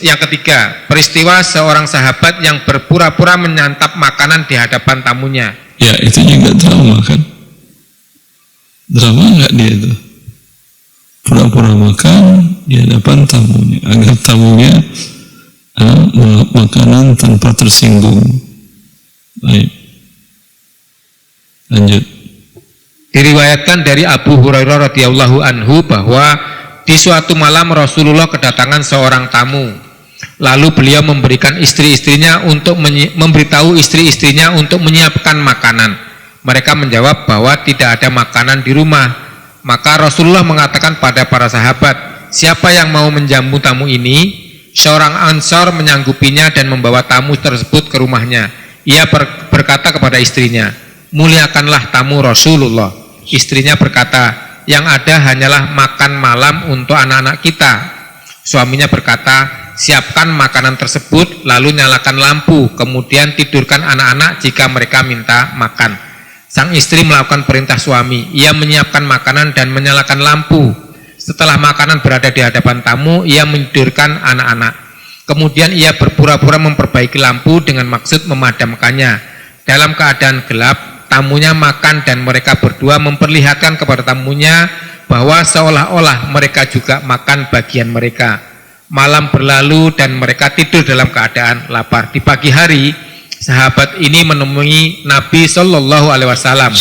Yang ketiga, peristiwa seorang sahabat yang berpura-pura menyantap makanan di hadapan tamunya. Ya, itu juga drama kan? Drama nggak dia itu? Pura-pura makan di hadapan tamunya, agar tamunya makanan tanpa tersinggung. Baik, lanjut. Diriwayatkan dari Abu Hurairah radhiyallahu anhu bahwa di suatu malam Rasulullah kedatangan seorang tamu. Lalu beliau memberikan istri-istrinya untuk memberitahu istri-istrinya untuk menyiapkan makanan. Mereka menjawab bahwa tidak ada makanan di rumah. Maka Rasulullah mengatakan pada para sahabat, siapa yang mau menjamu tamu ini? Seorang Ansor menyanggupinya dan membawa tamu tersebut ke rumahnya. Ia berkata kepada istrinya, muliakanlah tamu Rasulullah. Istrinya berkata, yang ada hanyalah makan malam untuk anak-anak kita. Suaminya berkata, siapkan makanan tersebut, lalu nyalakan lampu, kemudian tidurkan anak-anak jika mereka minta makan. Sang istri melakukan perintah suami. Ia menyiapkan makanan dan menyalakan lampu. Setelah makanan berada di hadapan tamu, ia menidurkan anak-anak. Kemudian ia berpura-pura memperbaiki lampu dengan maksud memadamkannya. Dalam keadaan gelap, tamunya makan dan mereka berdua memperlihatkan kepada tamunya bahwa seolah-olah mereka juga makan bagian mereka. Malam berlalu dan mereka tidur dalam keadaan lapar. Di pagi hari, sahabat ini menemui Nabi Shallallahu Alaihi Wasallam.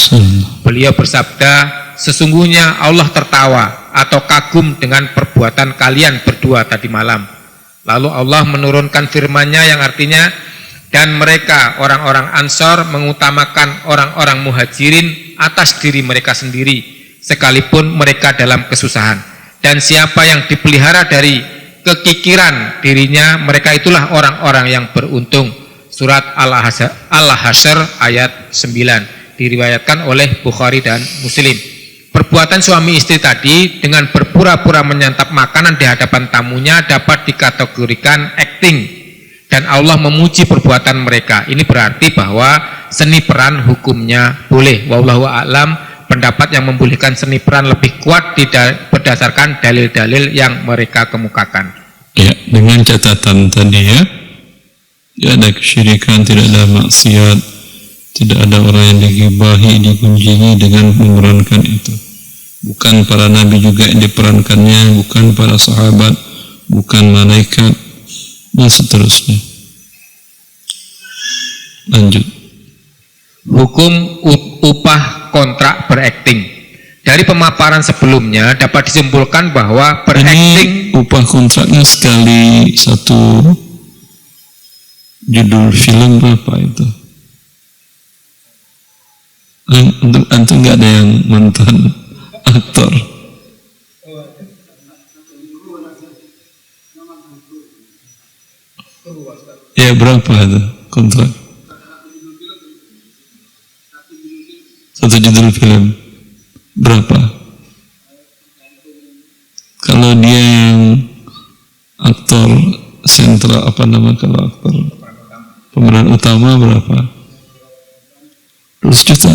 Beliau bersabda, sesungguhnya Allah tertawa atau kagum dengan perbuatan kalian berdua tadi malam. Lalu Allah menurunkan firman-Nya yang artinya, dan mereka orang-orang Ansor mengutamakan orang-orang Muhajirin atas diri mereka sendiri, sekalipun mereka dalam kesusahan. Dan siapa yang dipelihara dari kekikiran dirinya, mereka itulah orang-orang yang beruntung. Surat Al-Hasyr ayat 9, diriwayatkan oleh Bukhari dan Muslim. Perbuatan suami istri tadi dengan berpura-pura menyantap makanan di hadapan tamunya dapat dikategorikan acting, dan Allah memuji perbuatan mereka. Ini berarti bahwa seni peran hukumnya boleh. Wallahu a'lam, pendapat yang membolehkan seni peran lebih kuat berdasarkan dalil-dalil yang mereka kemukakan. Ya, dengan catatan tadi ya, tidak ada kesyirikan, tidak ada maksiat, tidak ada orang yang digibahi, digunjingi dengan memerankan itu. Bukan para nabi juga yang diperankannya, bukan para sahabat, bukan malaikat, dan seterusnya. Lanjut. Hukum upah kontrak berakting. Dari pemaparan sebelumnya dapat disimpulkan bahwa berakting, ini upah kontraknya sekali satu judul film berapa itu? Antum nggak ada yang mantan aktor? Ya berapa itu kontrak? Satu judul film berapa? Kalau dia yang aktor sentral, apa nama kalau aktor pemeran utama berapa? 200 juta.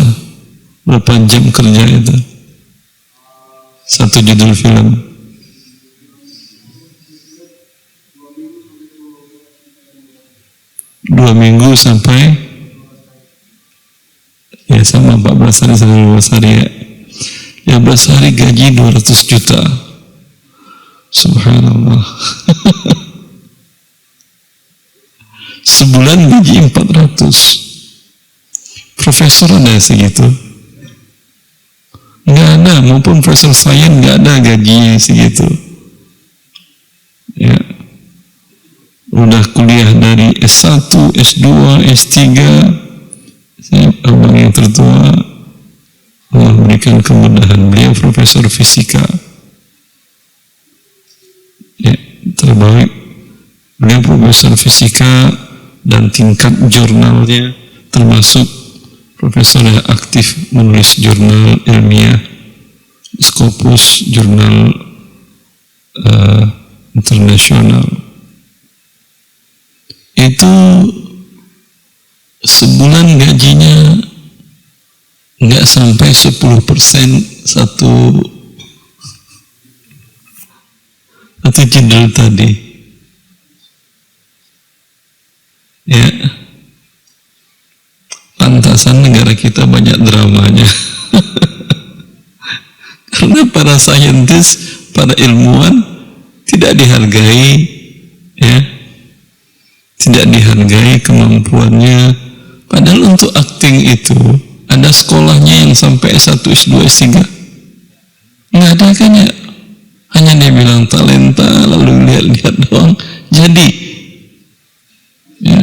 Berapa jam kerja itu? Satu judul film. Dua minggu sampai ya sama 14 hari sampai 15 hari ya. 15 hari gaji 200 juta. Subhanallah. Sebulan gaji 400. Profesor ada segitu? Nggak ada, maupun profesor sains nggak ada gajinya segitu. Ya, udah kuliah dari S1, S2, S3. Saya abang yang tertua, Allah berikan kemudahan. Beliau profesor fisika. Ya, terbaik. Beliau profesor fisika dan tingkat jurnalnya termasuk profesor yang aktif menulis jurnal ilmiah, Scopus, jurnal internasional. Itu sebulan gajinya nggak sampai 10% satu judul tadi. Ya. Pantasan negara kita banyak dramanya. Karena para saintis, para ilmuwan tidak dihargai, ya, tidak dihargai kemampuannya. Padahal untuk akting itu ada sekolahnya yang sampai S1, S2, S3. Nggak ada kan ya? Hanya dia bilang talenta, lalu lihat-lihat doang. Jadi, ya,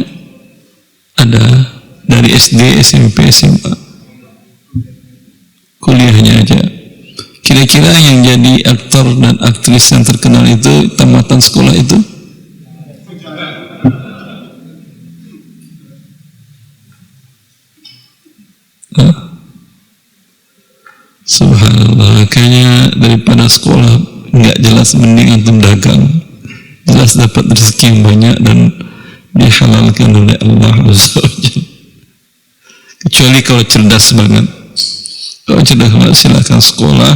ada dari SD, SMP, SMA, kuliahnya aja. Kira-kira yang jadi aktor dan aktris yang terkenal itu tamatan sekolah itu? Subhanallah, makanya daripada sekolah nggak jelas mending antum dagang, jelas dapat rezeki yang banyak dan dihalalkan oleh Allah Azza wa Jalla. Kecuali kalau cerdas banget. Kalau cerdas banget silahkan sekolah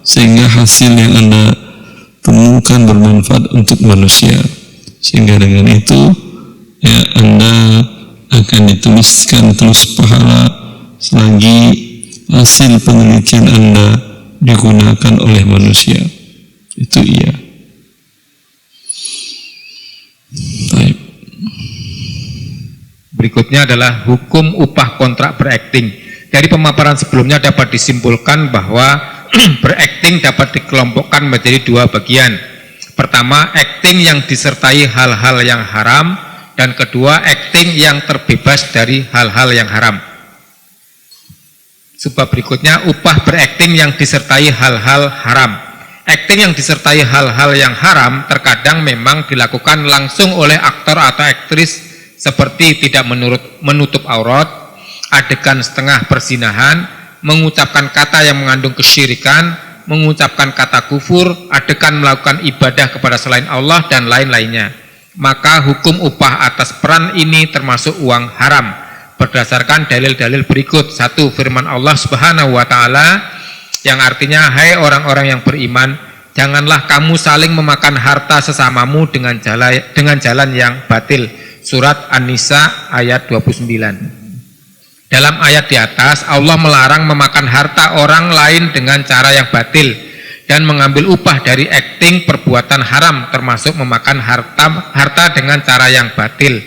sehingga hasil yang Anda temukan bermanfaat untuk manusia. Sehingga dengan itu ya Anda akan dituliskan terus pahala selagi hasil penelitian Anda digunakan oleh manusia. Itu iya. Baik. Berikutnya adalah hukum upah kontrak berakting. Dari pemaparan sebelumnya dapat disimpulkan bahwa berakting dapat dikelompokkan menjadi dua bagian. Pertama, akting yang disertai hal-hal yang haram, dan kedua, akting yang terbebas dari hal-hal yang haram. Sebab berikutnya, upah berakting yang disertai hal-hal haram. Akting yang disertai hal-hal yang haram terkadang memang dilakukan langsung oleh aktor atau aktris, seperti tidak menutup aurat, adegan setengah persinahan, mengucapkan kata yang mengandung kesyirikan, mengucapkan kata kufur, adegan melakukan ibadah kepada selain Allah, dan lain-lainnya. Maka hukum upah atas peran ini termasuk uang haram berdasarkan dalil-dalil berikut. 1. Firman Allah Subhanahu wa taala yang artinya, hai orang-orang yang beriman, janganlah kamu saling memakan harta sesamamu dengan jalan yang batil. Surat An-Nisa ayat 29. Dalam ayat di atas, Allah melarang memakan harta orang lain dengan cara yang batil dan mengambil upah dari akting perbuatan haram, termasuk memakan harta dengan cara yang batil,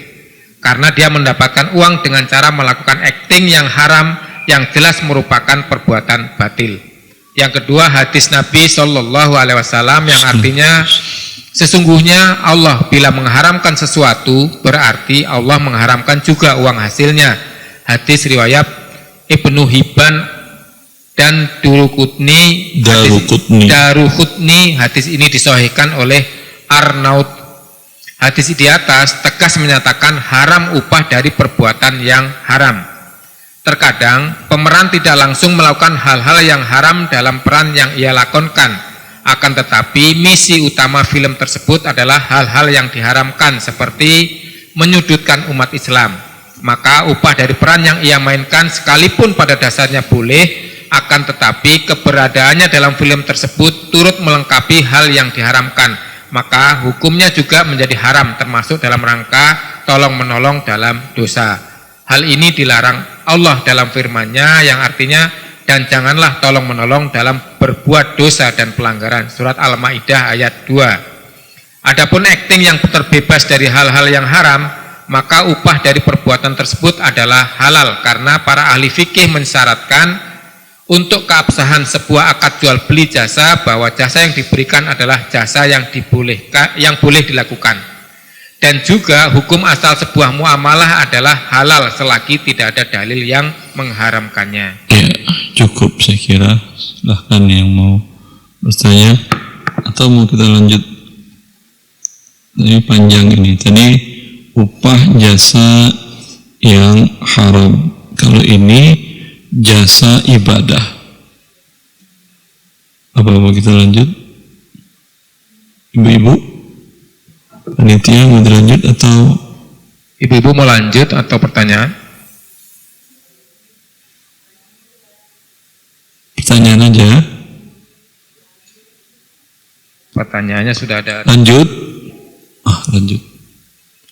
karena dia mendapatkan uang dengan cara melakukan akting yang haram yang jelas merupakan perbuatan batil. Yang kedua, hadis Nabi Shallallahu Alaihi Wasallam yang artinya, sesungguhnya Allah bila mengharamkan sesuatu berarti Allah mengharamkan juga uang hasilnya. Hadis riwayat Ibnu Hibban dan Daruqutni. Hadis ini disahihkan oleh Arnaud. Hadis di atas tegas menyatakan haram upah dari perbuatan yang haram. Terkadang pemeran tidak langsung melakukan hal-hal yang haram dalam peran yang ia lakonkan, akan tetapi misi utama film tersebut adalah hal-hal yang diharamkan seperti menyudutkan umat Islam. Maka upah dari peran yang ia mainkan sekalipun pada dasarnya boleh, akan tetapi keberadaannya dalam film tersebut turut melengkapi hal yang diharamkan, maka hukumnya juga menjadi haram, termasuk dalam rangka tolong-menolong dalam dosa. Hal ini dilarang Allah dalam firman-Nya yang artinya, dan janganlah tolong-menolong dalam berbuat dosa dan pelanggaran. Surat Al-Maidah ayat 2. Adapun akting yang terbebas dari hal-hal yang haram, maka upah dari perbuatan tersebut adalah halal, karena para ahli fikih mensyaratkan untuk keabsahan sebuah akad jual beli jasa bahwa jasa yang diberikan adalah jasa yang boleh dilakukan, dan juga hukum asal sebuah muamalah adalah halal selagi tidak ada dalil yang mengharamkannya. Ya, cukup saya kira. Silahkan yang mau bertanya atau mau kita lanjut. Ini panjang ini. Tadi upah jasa yang haram. Kalau ini jasa ibadah. Apa mau kita lanjut? Ibu-ibu? Panitia mau dilanjut atau? Ibu-ibu mau lanjut atau pertanyaan? Pertanyaan aja. Pertanyaannya sudah ada. Lanjut? Lanjut.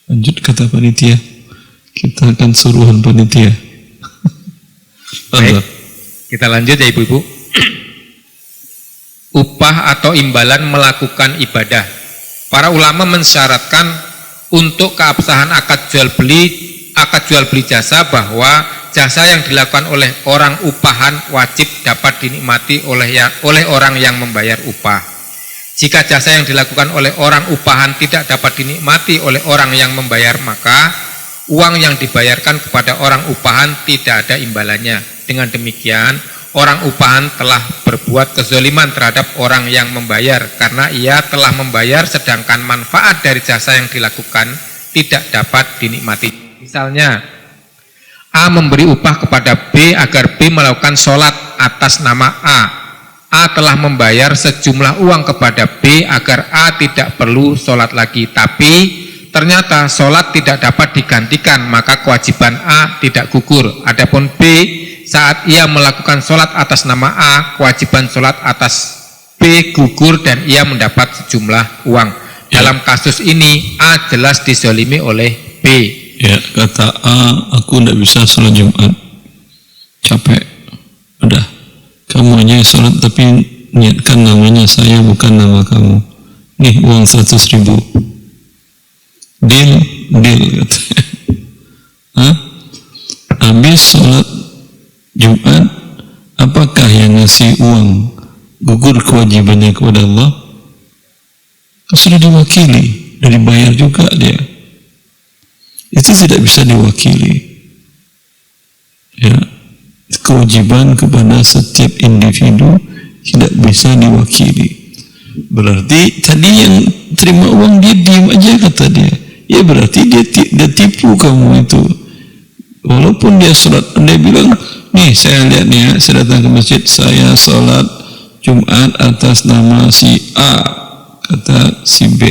Lanjut kata panitia. Kita akan suruhan panitia. Baik, kita lanjut ya ibu-ibu. Upah atau imbalan melakukan ibadah. Para ulama mensyaratkan untuk keabsahan akad jual beli jasa bahwa jasa yang dilakukan oleh orang upahan wajib dapat dinikmati oleh orang yang membayar upah. Jika jasa yang dilakukan oleh orang upahan tidak dapat dinikmati oleh orang yang membayar, maka uang yang dibayarkan kepada orang upahan tidak ada imbalannya. Dengan demikian, orang upahan telah berbuat kezaliman terhadap orang yang membayar, karena ia telah membayar sedangkan manfaat dari jasa yang dilakukan tidak dapat dinikmati. Misalnya, A memberi upah kepada B agar B melakukan sholat atas nama A. A telah membayar sejumlah uang kepada B agar A tidak perlu sholat lagi, tapi ternyata sholat tidak dapat digantikan, maka kewajiban A tidak gugur. Adapun B, saat ia melakukan sholat atas nama A, kewajiban sholat atas B gugur dan ia mendapat sejumlah uang. Dalam kasus ini A jelas dizalimi oleh B. Ya, kata A, aku tidak bisa sholat Jumat, capek, udah kamu aja sholat tapi niatkan namanya saya bukan nama kamu, nih uang 100.000, deal katanya. Habis sholat Jumat, apakah yang ngasih uang gugur kewajibannya kepada Allah? Sudah diwakili, sudah dibayar juga dia. Itu tidak bisa diwakili. Ya, kewajiban kepada setiap individu tidak bisa diwakili. Berarti tadi yang terima uang dia diam aja kata dia. Ya berarti dia tipu kamu itu. Walaupun dia sholat, dia bilang, nih saya lihat nih ya, saya datang ke masjid, saya sholat Jumat atas nama si A, kata si B.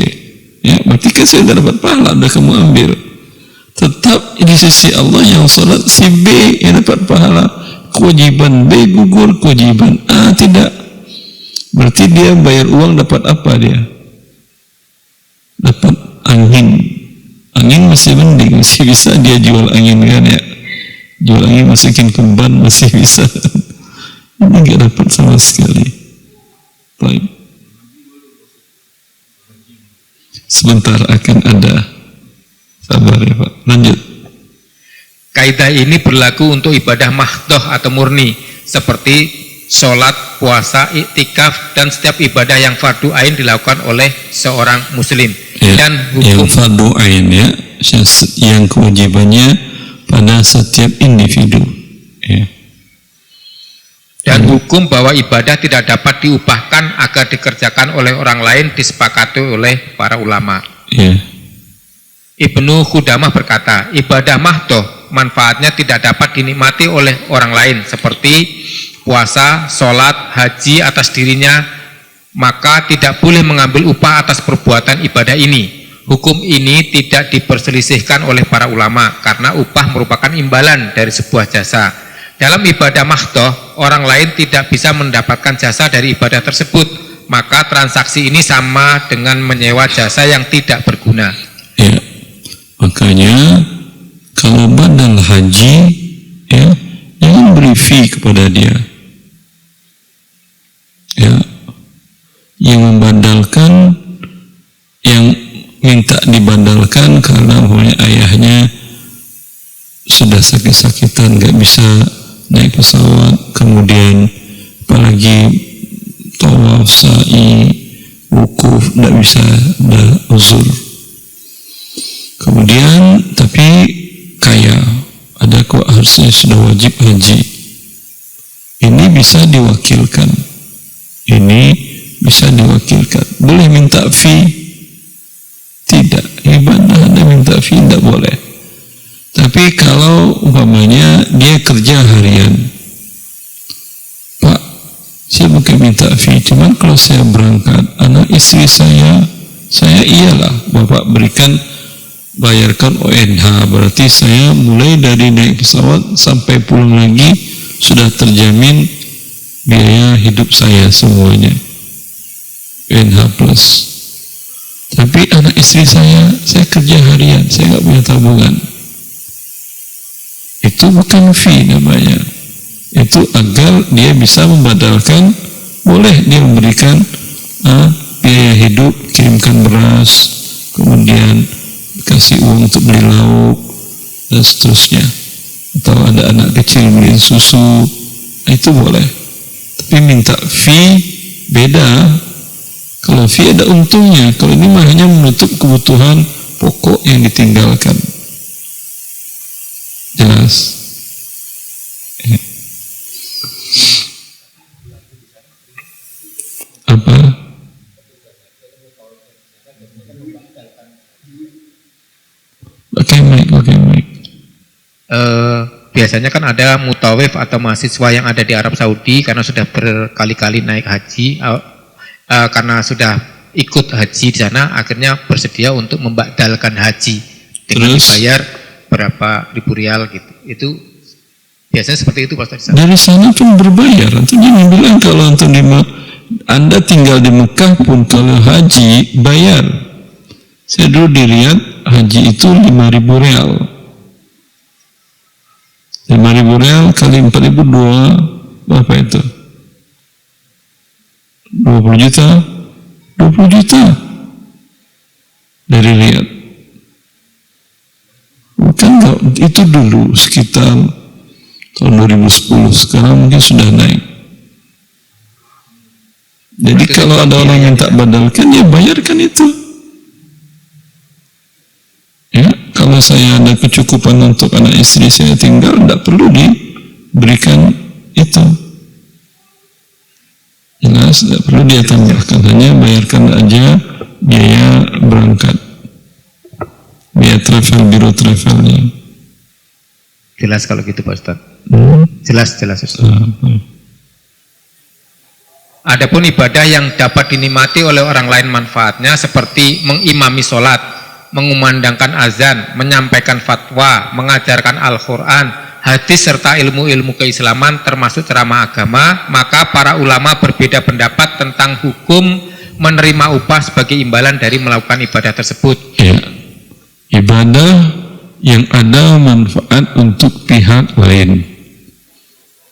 Ya, berarti kan saya tidak dapat pahala, udah kamu ambil. Tetap di sisi Allah yang sholat si B yang dapat pahala. Kewajiban B gugur, kewajiban A tidak. Berarti dia bayar uang dapat apa dia? Dapat angin. Angin masih mending, masih bisa dia jual angin kan ya. Jual angin masukin ke ban masih bisa. Ini nggak dapat sama sekali. Baik. Sebentar akan ada. Sabar ya Pak. Lanjut. Kaidah ini berlaku untuk ibadah mahdoh atau murni seperti sholat, puasa, iktikaf dan setiap ibadah yang fardu ain dilakukan oleh seorang muslim. Ya, Dan hukum yang fardu ain ya, yang kewajibannya pada setiap individu. Ya. Dan hukum bahwa ibadah tidak dapat diubahkan agar dikerjakan oleh orang lain disepakati oleh para ulama. Ya. Ibnu Khudamah berkata, ibadah mahdoh manfaatnya tidak dapat dinikmati oleh orang lain seperti puasa, sholat, haji atas dirinya, maka tidak boleh mengambil upah atas perbuatan ibadah ini. Hukum ini tidak diperselisihkan oleh para ulama karena upah merupakan imbalan dari sebuah jasa. Dalam ibadah mahdoh, orang lain tidak bisa mendapatkan jasa dari ibadah tersebut, maka transaksi ini sama dengan menyewa jasa yang tidak berguna. Ya, makanya kalau badal haji, ya, jangan beri fee kepada dia. Ya, yang membadalkan, yang minta dibadalkan karena ayahnya sudah sakit-sakitan, nggak bisa naik pesawat, kemudian apalagi tawaf, sa'i, wukuf, tidak bisa, ada uzur. Kemudian tapi kaya, ada kok harusnya sudah wajib haji, ini bisa diwakilkan, ini bisa diwakilkan. Boleh minta fee? Tidak, ibadah ada minta fee, tidak boleh. Tapi kalau umpamanya dia kerja harian, Pak, saya bukan minta fee, cuman kalau saya berangkat, anak istri saya iyalah Bapak berikan, bayarkan ONH, berarti saya mulai dari naik pesawat sampai pulang lagi sudah terjamin biaya hidup saya semuanya, ONH plus. Tapi anak istri saya kerja harian, saya nggak punya tabungan. Itu bukan fee namanya. Itu agar dia bisa membadalkan, boleh dia memberikan biaya hidup, kirimkan beras, kemudian kasih uang untuk beli lauk dan seterusnya. Atau ada anak kecil beliin susu, itu boleh. Tapi minta fee beda. Kalau fee ada untungnya, kalau ini mah hanya menutup kebutuhan pokok yang ditinggalkan. Jelas? Ya. Apa? Pakai mic. Biasanya kan ada mutawif atau mahasiswa yang ada di Arab Saudi karena sudah berkali-kali naik haji, karena sudah ikut haji di sana, akhirnya bersedia untuk membadalkan haji dengan dibayar berapa ribu rial gitu. Itu biasanya seperti itu Pak Ustaz. Dari sana pun berbayar. Nanti jangan bilang kalau untuk Anda tinggal di Mekah pun kalau haji bayar. Saya dulu di Riyadh haji itu 5.000 rial. 5.000 rial kali 4.002 berapa itu? 20 juta? 20 juta dari Riyadh. Bukan itu dulu sekitar tahun 2010, sekarang mungkin sudah naik. Jadi kalau ada orang yang tak badalkan, ya bayarkan itu. Ya, kalau saya ada kecukupan untuk anak istri saya tinggal, tidak perlu diberikan itu. Jelas, tidak perlu dia tambahkan, hanya bayarkan aja biaya berangkat, biaya travel, biro travelnya. Jelas kalau gitu Pak Ustaz. Jelas Ustaz. Adapun ibadah yang dapat dinikmati oleh orang lain manfaatnya seperti mengimami sholat, mengumandangkan azan, menyampaikan fatwa, mengajarkan Al-Quran, hadis serta ilmu-ilmu keislaman termasuk ceramah agama, maka para ulama berbeda pendapat tentang hukum menerima upah sebagai imbalan dari melakukan ibadah tersebut. Ya, ibadah yang ada manfaat untuk pihak lain.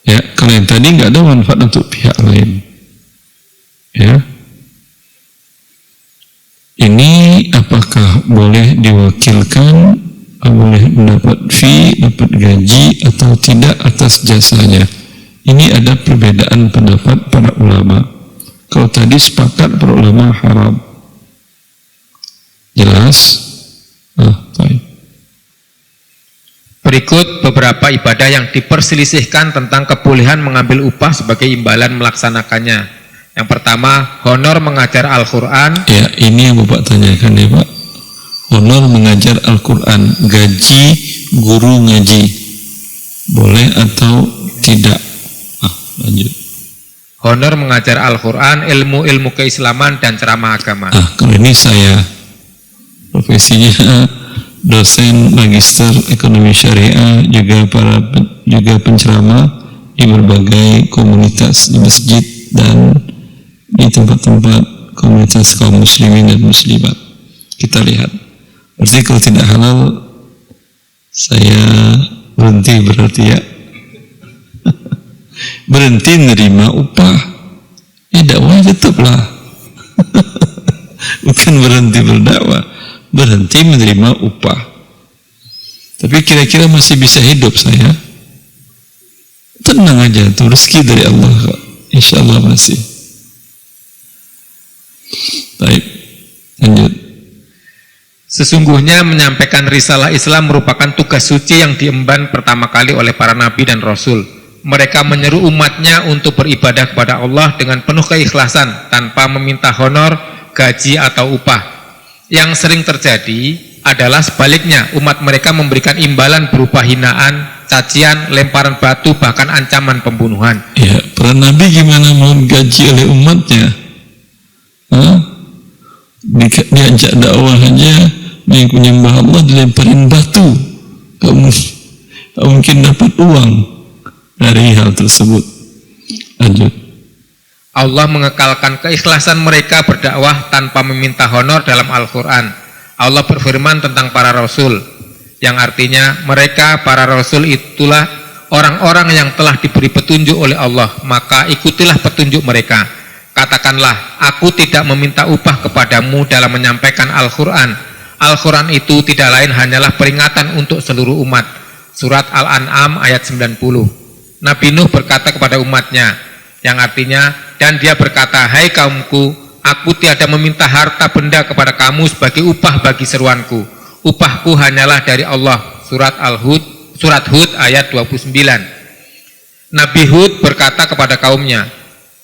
Ya, kalau yang tadi nggak ada manfaat untuk pihak lain. Ya, ini apakah boleh diwakilkan, boleh mendapat fee, dapat gaji atau tidak atas jasanya? Ini ada perbedaan pendapat para ulama. Kalau tadi sepakat para ulama haram, jelas. Baik. Berikut beberapa ibadah yang diperselisihkan tentang kebolehan mengambil upah sebagai imbalan melaksanakannya. Yang pertama, honor mengajar Al-Quran. Ya, ini yang Bapak tanyakan ya Pak. Honor mengajar Al-Quran, gaji guru ngaji, boleh atau tidak? Lanjut. Honor mengajar Al-Quran, ilmu-ilmu keislaman dan ceramah agama. Kalau ini saya profesinya dosen magister ekonomi syariah, juga penceramah di berbagai komunitas di masjid dan di tempat-tempat komunitas kaum muslimin dan muslimat. Kita lihat. Berarti kalau tidak halal saya berhenti berarti ya. Berhenti menerima upah. Ya dakwah tetaplah. Bukan berhenti berdakwah, berhenti menerima upah. Tapi kira-kira masih bisa hidup saya? Tenang aja, tuh rezeki dari Allah kok. Insya Allah masih. Baik, lanjut. Sesungguhnya menyampaikan risalah Islam merupakan tugas suci yang diemban pertama kali oleh para nabi dan rasul. Mereka menyeru umatnya untuk beribadah kepada Allah dengan penuh keikhlasan tanpa meminta honor, gaji atau upah. Yang sering terjadi adalah sebaliknya, umat mereka memberikan imbalan berupa hinaan, cacian, lemparan batu, bahkan ancaman pembunuhan. Ya, para nabi gimana mau gaji oleh umatnya? Diajak dakwah aja, menyembah Allah dilemparin batu. Kamu mungkin dapat uang dari hal tersebut. Lanjut. Allah mengekalkan keikhlasan mereka berdakwah tanpa meminta honor dalam Al-Quran. Allah berfirman tentang para rasul, yang artinya mereka para rasul itulah orang-orang yang telah diberi petunjuk oleh Allah, maka ikutilah petunjuk mereka. Katakanlah, aku tidak meminta upah kepadamu dalam menyampaikan Al-Quran. Al-Quran itu tidak lain hanyalah peringatan untuk seluruh umat. Surat Al-An'am ayat 90. Nabi Nuh berkata kepada umatnya, yang artinya, dan dia berkata, hai kaumku, aku tiada meminta harta benda kepada kamu sebagai upah bagi seruanku. Upahku hanyalah dari Allah. Surat Hud ayat 29. Nabi Hud berkata kepada kaumnya,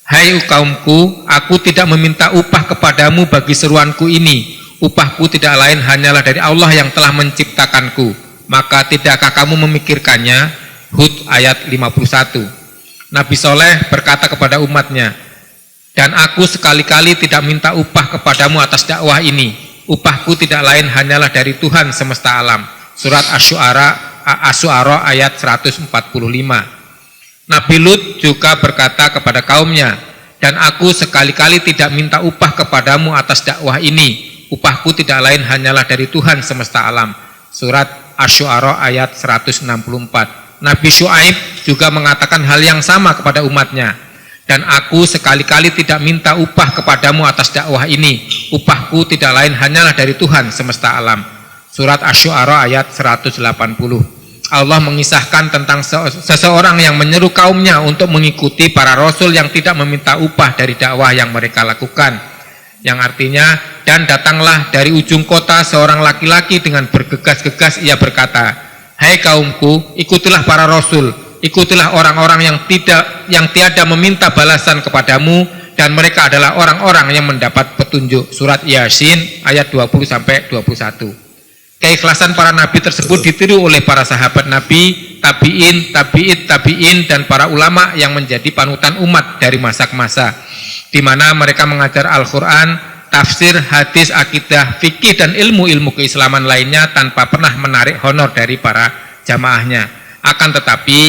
hai kaumku, aku tidak meminta upah kepadamu bagi seruanku ini. Upahku tidak lain hanyalah dari Allah yang telah menciptakanku. Maka tidakkah kamu memikirkannya? Hud ayat 51. Nabi Soleh berkata kepada umatnya, dan aku sekali-kali tidak minta upah kepadamu atas dakwah ini. Upahku tidak lain hanyalah dari Tuhan semesta alam. Surat Asy-Syu'ara ayat 145. Nabi Lut juga berkata kepada kaumnya, dan aku sekali-kali tidak minta upah kepadamu atas dakwah ini. Upahku tidak lain hanyalah dari Tuhan semesta alam. Surat Asy-Syu'ara ayat 164. Nabi Syu'aib juga mengatakan hal yang sama kepada umatnya, dan aku sekali-kali tidak minta upah kepadamu atas dakwah ini. Upahku tidak lain hanyalah dari Tuhan semesta alam. Surat Asy-Syu'ara ayat 180. Allah mengisahkan tentang seseorang yang menyeru kaumnya untuk mengikuti para rasul yang tidak meminta upah dari dakwah yang mereka lakukan. Yang artinya, dan datanglah dari ujung kota seorang laki-laki dengan bergegas-gegas ia berkata, hai kaumku, ikutilah para rasul, ikutilah orang-orang yang tiada meminta balasan kepadamu, dan mereka adalah orang-orang yang mendapat petunjuk. Surat Yasin ayat 20-21. Keikhlasan para nabi tersebut ditiru oleh para sahabat Nabi, tabi'in, dan para ulama yang menjadi panutan umat dari masa ke masa. di mana mereka mengajar Al-Quran, tafsir, hadis, akidah, fikih, dan ilmu-ilmu keislaman lainnya tanpa pernah menarik honor dari para jamaahnya. Akan tetapi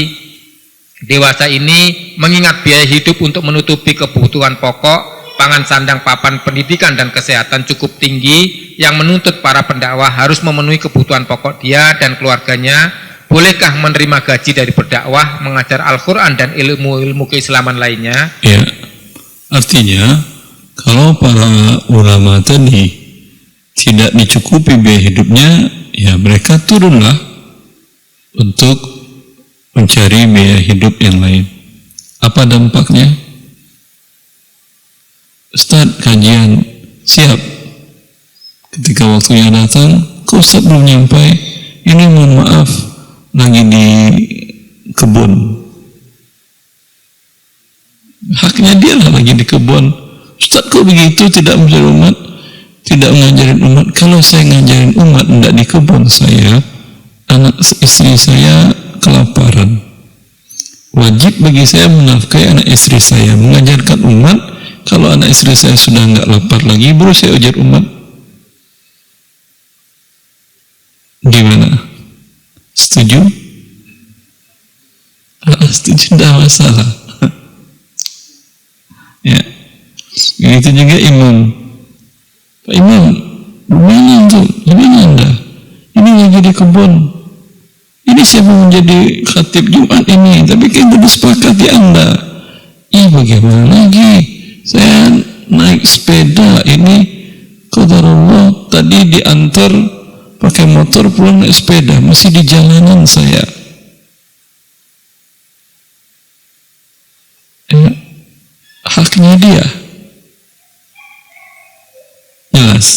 dewasa ini mengingat biaya hidup untuk menutupi kebutuhan pokok, pangan, sandang, papan, pendidikan, dan kesehatan cukup tinggi yang menuntut para pendakwah harus memenuhi kebutuhan pokok dia dan keluarganya. Bolehkah menerima gaji dari berdakwah, mengajar Al-Quran, dan ilmu-ilmu keislaman lainnya? Ya, artinya kalau para ulama tadi tidak dicukupi biaya hidupnya, ya mereka turunlah untuk mencari biaya hidup yang lain. Apa dampaknya? Ustaz, kajian siap. Ketika waktunya datang, kok Ustaz belum nyampai? Ini mohon maaf, lagi di kebun. Haknya dia lah lagi di kebun. Ustaz, kok begitu, tidak mengajarin umat? Tidak mengajarin umat. Kalau saya ngajarin umat tidak di kebun saya, anak istri saya kelaparan. Wajib bagi saya menafkahi anak istri saya. Mengajarkan umat, kalau anak istri saya sudah nggak lapar lagi, baru saya ujar umat. Gimana? Setuju? Setuju, tidak masalah. Ya, begitu juga imam. Pak Imam, gimana tuh? Gimana anda? Ini lagi di kebun. Ini siapa menjadi khatib Jumat ini? Tapi kita disepakati anda. Bagaimana lagi? Saya naik sepeda ini, qadarullah, tadi diantar pakai motor, pulang naik sepeda, masih di jalanan saya. Haknya dia. Jelas.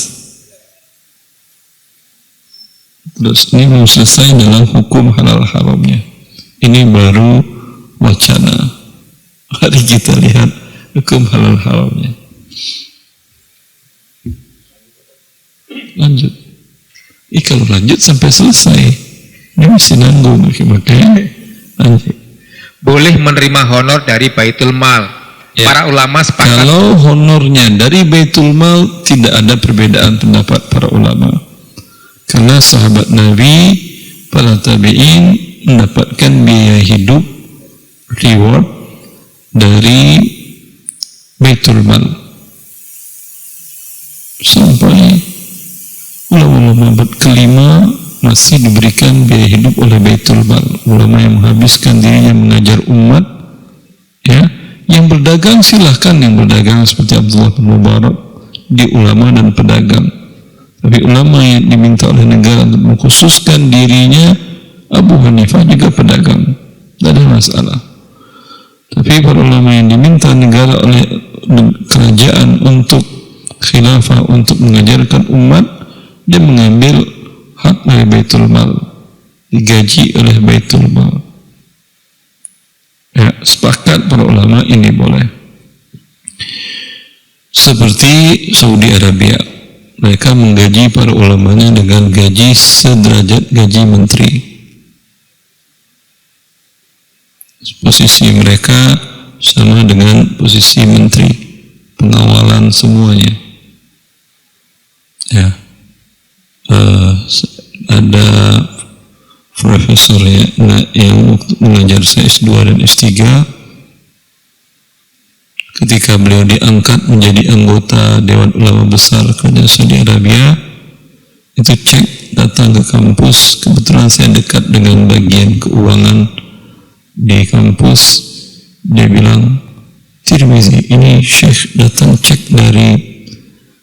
Terus ini belum selesai dalam hukum halal haramnya. Ini baru wacana. Mari kita lihat hukum halal haramnya. Lanjut. Kalau lanjut sampai selesai, ini mesti nanggung. Makanya lanjut. Boleh menerima honor dari Baitul Mal. Ya. Para ulama sepakat. Kalau honornya dari Baitul Mal, tidak ada perbedaan pendapat para ulama. Karena sahabat Nabi, para tabi'in mendapatkan biaya hidup, reward dari Baitul Mal. Sampai ulama-ulama abad kelima masih diberikan biaya hidup oleh Baitul Mal. Ulama yang menghabiskan dirinya mengajar umat, ya. Yang berdagang silahkan, yang berdagang seperti Abdullah bin Mubarak, di ulama dan pedagang. Tapi ulama yang diminta oleh negara untuk mengkhususkan dirinya, Abu Hanifah juga pedagang, tidak ada masalah. Tapi para ulama yang diminta negara oleh kerajaan untuk khilafah, untuk mengajarkan umat, dia mengambil hak dari Baitul Mal, digaji oleh Baitul Mal. Ya, sepakat para ulama ini boleh. Seperti Saudi Arabia, mereka menggaji para ulamanya dengan gaji sederajat gaji menteri. Posisi mereka sama dengan posisi menteri, pengawalan semuanya. Ya, ada profesor yang mengajar saya S2 dan S3, ketika beliau diangkat menjadi anggota Dewan Ulama Besar Kerajaan Saudi Arabia, itu cek datang ke kampus. Kebetulan saya dekat dengan bagian keuangan di kampus. Dia bilang, Tirmizi, ini Syekh datang cek dari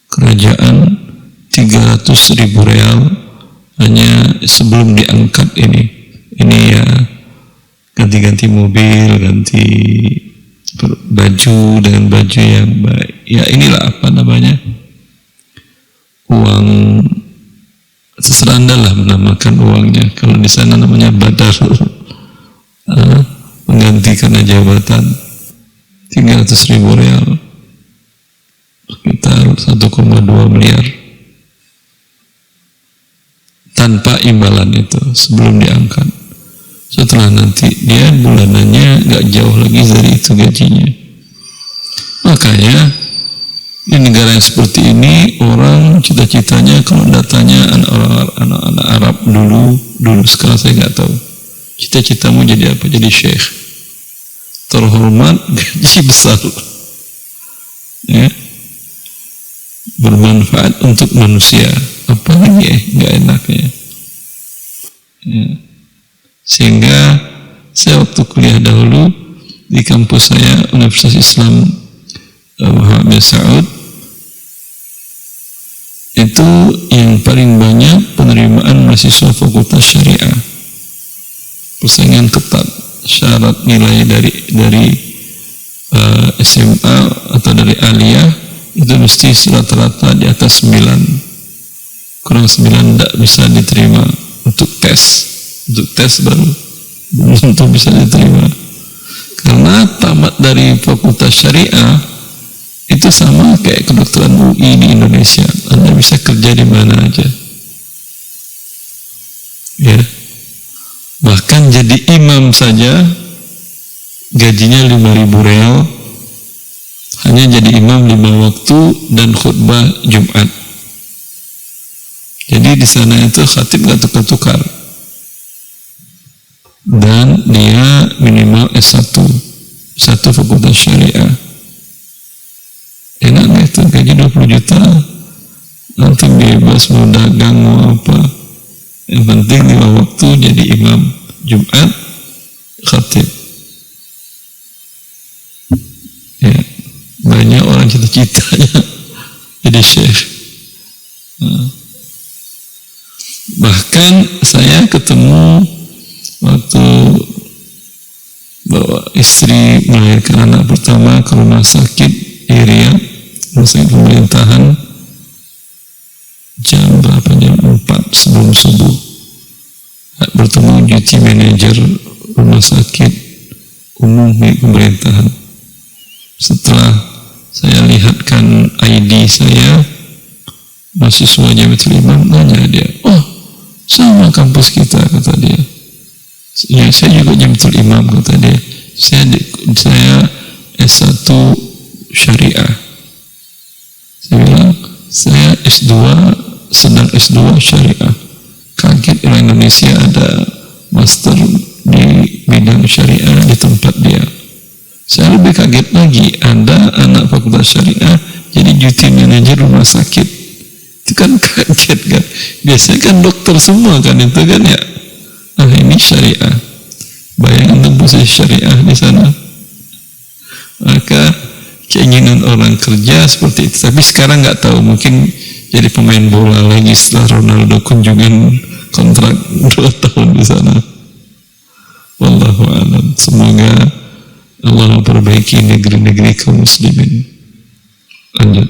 kerajaan 300.000 real hanya sebelum diangkat ini ya, ganti-ganti mobil, ganti baju dengan baju yang baik. Ya inilah apa namanya, uang, terserah anda lah menamakan uangnya. Kalau di sana namanya badar, mengganti karena jabatan. 300.000 real, sekitar 1,2 miliar. Tanpa imbalan itu sebelum diangkat. Setelah nanti dia bulanannya gak jauh lagi dari itu gajinya. Makanya di negara yang seperti ini orang cita-citanya kalau datanya anak-anak Arab dulu sekarang saya nggak tahu. Cita-citamu jadi apa? Jadi syekh. Terhormat, gaji besar. Ya. Bermanfaat untuk manusia. Apa lagi nggak enaknya? Ya. Sehingga saya waktu kuliah dahulu di kampus saya Universitas Islam Muhammad bin Saud, itu yang paling banyak penerimaan mahasiswa fakultas syariah. Persaingan ketat, syarat nilai dari SMA atau dari aliyah itu mesti rata-rata di atas 9, kurang 9 tidak bisa diterima untuk tes baru belum tentu bisa diterima, karena tamat dari fakultas syariah itu sama kayak kedokteran UI di Indonesia, Anda bisa kerja di mana aja, ya. Bahkan jadi imam saja gajinya 5.000 real, hanya jadi imam 5 waktu dan khutbah Jumat. Jadi di sana itu khatib nggak tukar-tukar, dan dia minimal S1 fakultas syariah. Enak nggak itu, gaji 20 juta, nanti bebas mau dagang mau apa, yang penting 5 waktu jadi imam Jumat, khatib. Ya, banyak orang cita-citanya jadi syekh. Bahkan saya ketemu waktu bawa istri melahirkan anak pertama ke rumah sakit Riyadh, rumah sakit pemerintahan, jam berapa? Jam 4 sebelum subuh. Bertemu duty manager rumah sakit umum milik pemerintahan. Setelah saya lihatkan ID saya, mahasiswa Jamiatul Imam, nanya dia, oh sama kampus kita, kata dia. Ya, saya juga Jamiatul Imam, kata dia. Saya S1 syariah. Saya bilang, saya S2, sedang S2 syariah. Kaget orang Indonesia ada master di bidang syariah di tempat dia. Saya lebih kaget lagi, ada anak fakultas syariah jadi duty manager rumah sakit. Itu kan kaget kan. Biasanya kan dokter semua kan itu kan ya. Nah ini syariah. Bayangkan posisi syariah di sana. Maka keinginan orang kerja seperti itu. Tapi sekarang nggak tahu, mungkin jadi pemain bola lagi setelah Ronaldo kunjungan kontrak 2 tahun di sana. Wallahu a'lam. Semoga Allah memperbaiki negeri-negeri kaum muslimin. Lanjut.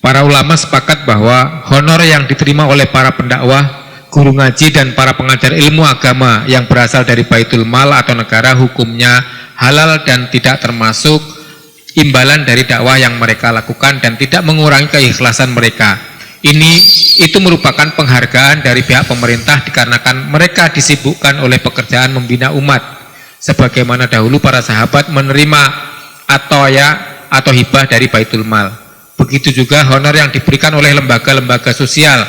Para ulama sepakat bahwa honor yang diterima oleh para pendakwah, guru ngaji dan para pengajar ilmu agama yang berasal dari Baitul Mal atau negara hukumnya halal dan tidak termasuk imbalan dari dakwah yang mereka lakukan dan tidak mengurangi keikhlasan mereka. Itu merupakan penghargaan dari pihak pemerintah dikarenakan mereka disibukkan oleh pekerjaan membina umat, sebagaimana dahulu para sahabat menerima atau hibah dari Baitul Mal. Begitu juga honor yang diberikan oleh lembaga-lembaga sosial,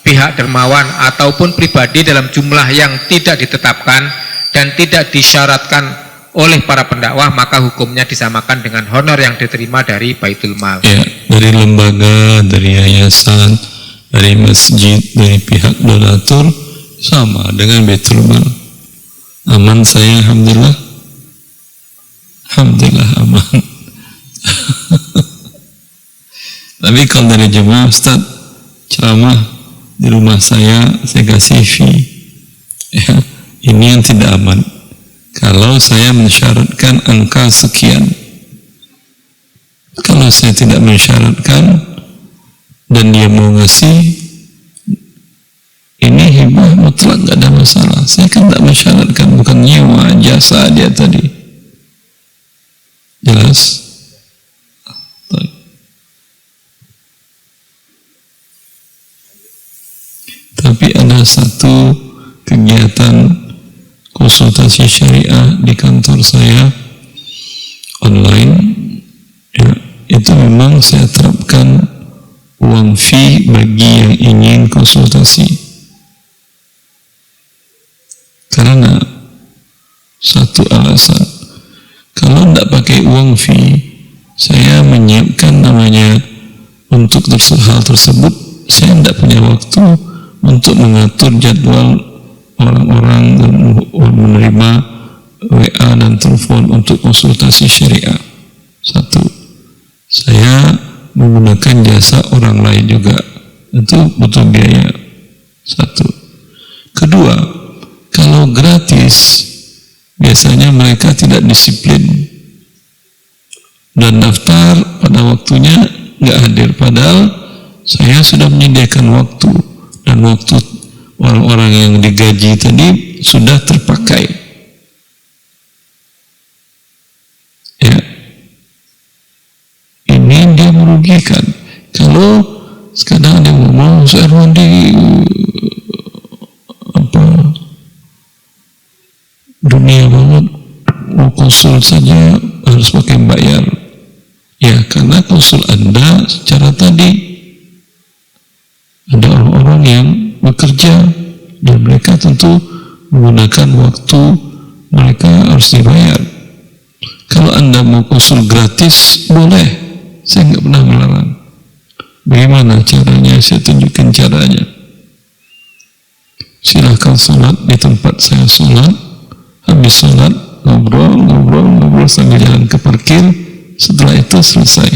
pihak dermawan ataupun pribadi dalam jumlah yang tidak ditetapkan dan tidak disyaratkan oleh para pendakwah, maka hukumnya disamakan dengan honor yang diterima dari Baitul Mal. Ya, dari lembaga, dari yayasan, dari masjid, dari pihak donatur sama dengan Baitul Mal. Aman saya, alhamdulillah. Alhamdulillah aman. Tapi kalau dari jemaah, Ustaz, ceramah di rumah saya kasih fee. Ya, ini yang tidak aman. Kalau saya mensyaratkan angka sekian, kalau saya tidak mensyaratkan dan dia mau ngasih, ini hibah mutlak, nggak ada masalah. Saya kan tidak mensyaratkan, bukan nyewa jasa dia tadi. Jelas? Tapi ada satu kegiatan konsultasi syariah di kantor saya online, memang saya terapkan uang fee bagi yang ingin konsultasi. Karena satu alasan, kalau tidak pakai uang fee, saya menyiapkan namanya untuk hal tersebut, saya tidak punya waktu untuk mengatur jadwal orang-orang menerima WA dan telepon untuk konsultasi syariah. Satu, saya menggunakan jasa orang lain juga, itu butuh biaya. Satu. Kedua, kalau gratis biasanya mereka tidak disiplin dan daftar pada waktunya nggak hadir, padahal saya sudah menyediakan waktu dan waktu orang-orang yang digaji tadi sudah terpakai. Ya, ini dia merugikan. Kalau sekarang dia ngomong Ustaz Erwandi dunia banget, mau konsul saja harus pakai bayar. Ya, karena konsul Anda secara tadi ada orang-orang yang bekerja dan mereka tentu menggunakan waktu mereka harus dibayar. Kalau Anda mau konsul gratis, boleh, saya nggak pernah melarang. Bagaimana caranya? Saya tunjukkan caranya. Silahkan sholat di tempat saya sholat, habis sholat ngobrol sambil jalan ke parkir, setelah itu selesai,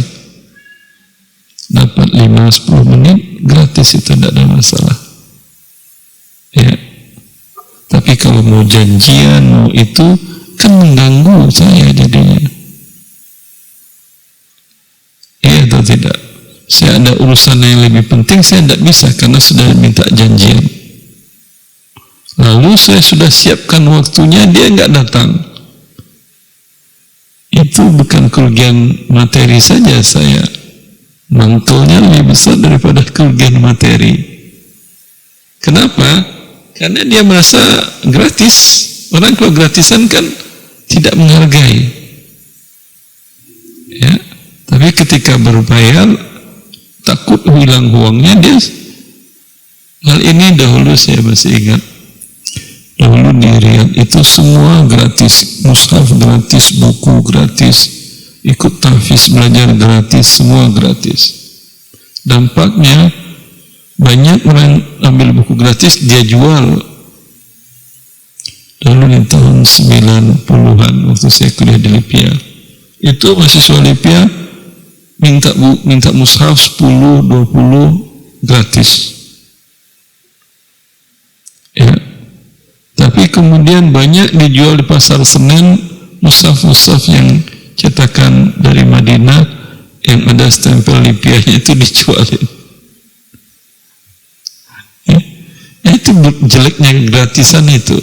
dapat 5-10 menit gratis, itu tidak ada masalah. Ya, tapi kalau mau janjian, mau itu kan mengganggu saya jadinya. Ya atau tidak? Saya ada urusan yang lebih penting, saya tidak bisa karena sudah minta janjian. Lalu saya sudah siapkan waktunya, dia nggak datang. Itu bukan kerugian materi saja saya, mantelnya lebih besar daripada kerugian materi. Kenapa? Karena dia merasa gratis. Orang kalau gratisan kan tidak menghargai. Ya, tapi ketika berbayar takut hilang uangnya dia. Hal ini dahulu saya masih ingat. Dahulu di Riyadh itu semua gratis, mushaf gratis, buku gratis, ikut tahfiz belajar gratis, semua gratis. Dampaknya banyak orang ambil buku gratis, dia jual. Dahulu di tahun 90-an waktu saya kuliah di Libya, itu mahasiswa Libya minta mushaf 10-20 gratis. Ya. Tapi kemudian banyak dijual di pasar Senen, mushaf-mushaf yang cetakan dari Madinah yang ada stempel Libyanya itu dijualin. Ya, itu jeleknya gratisan itu.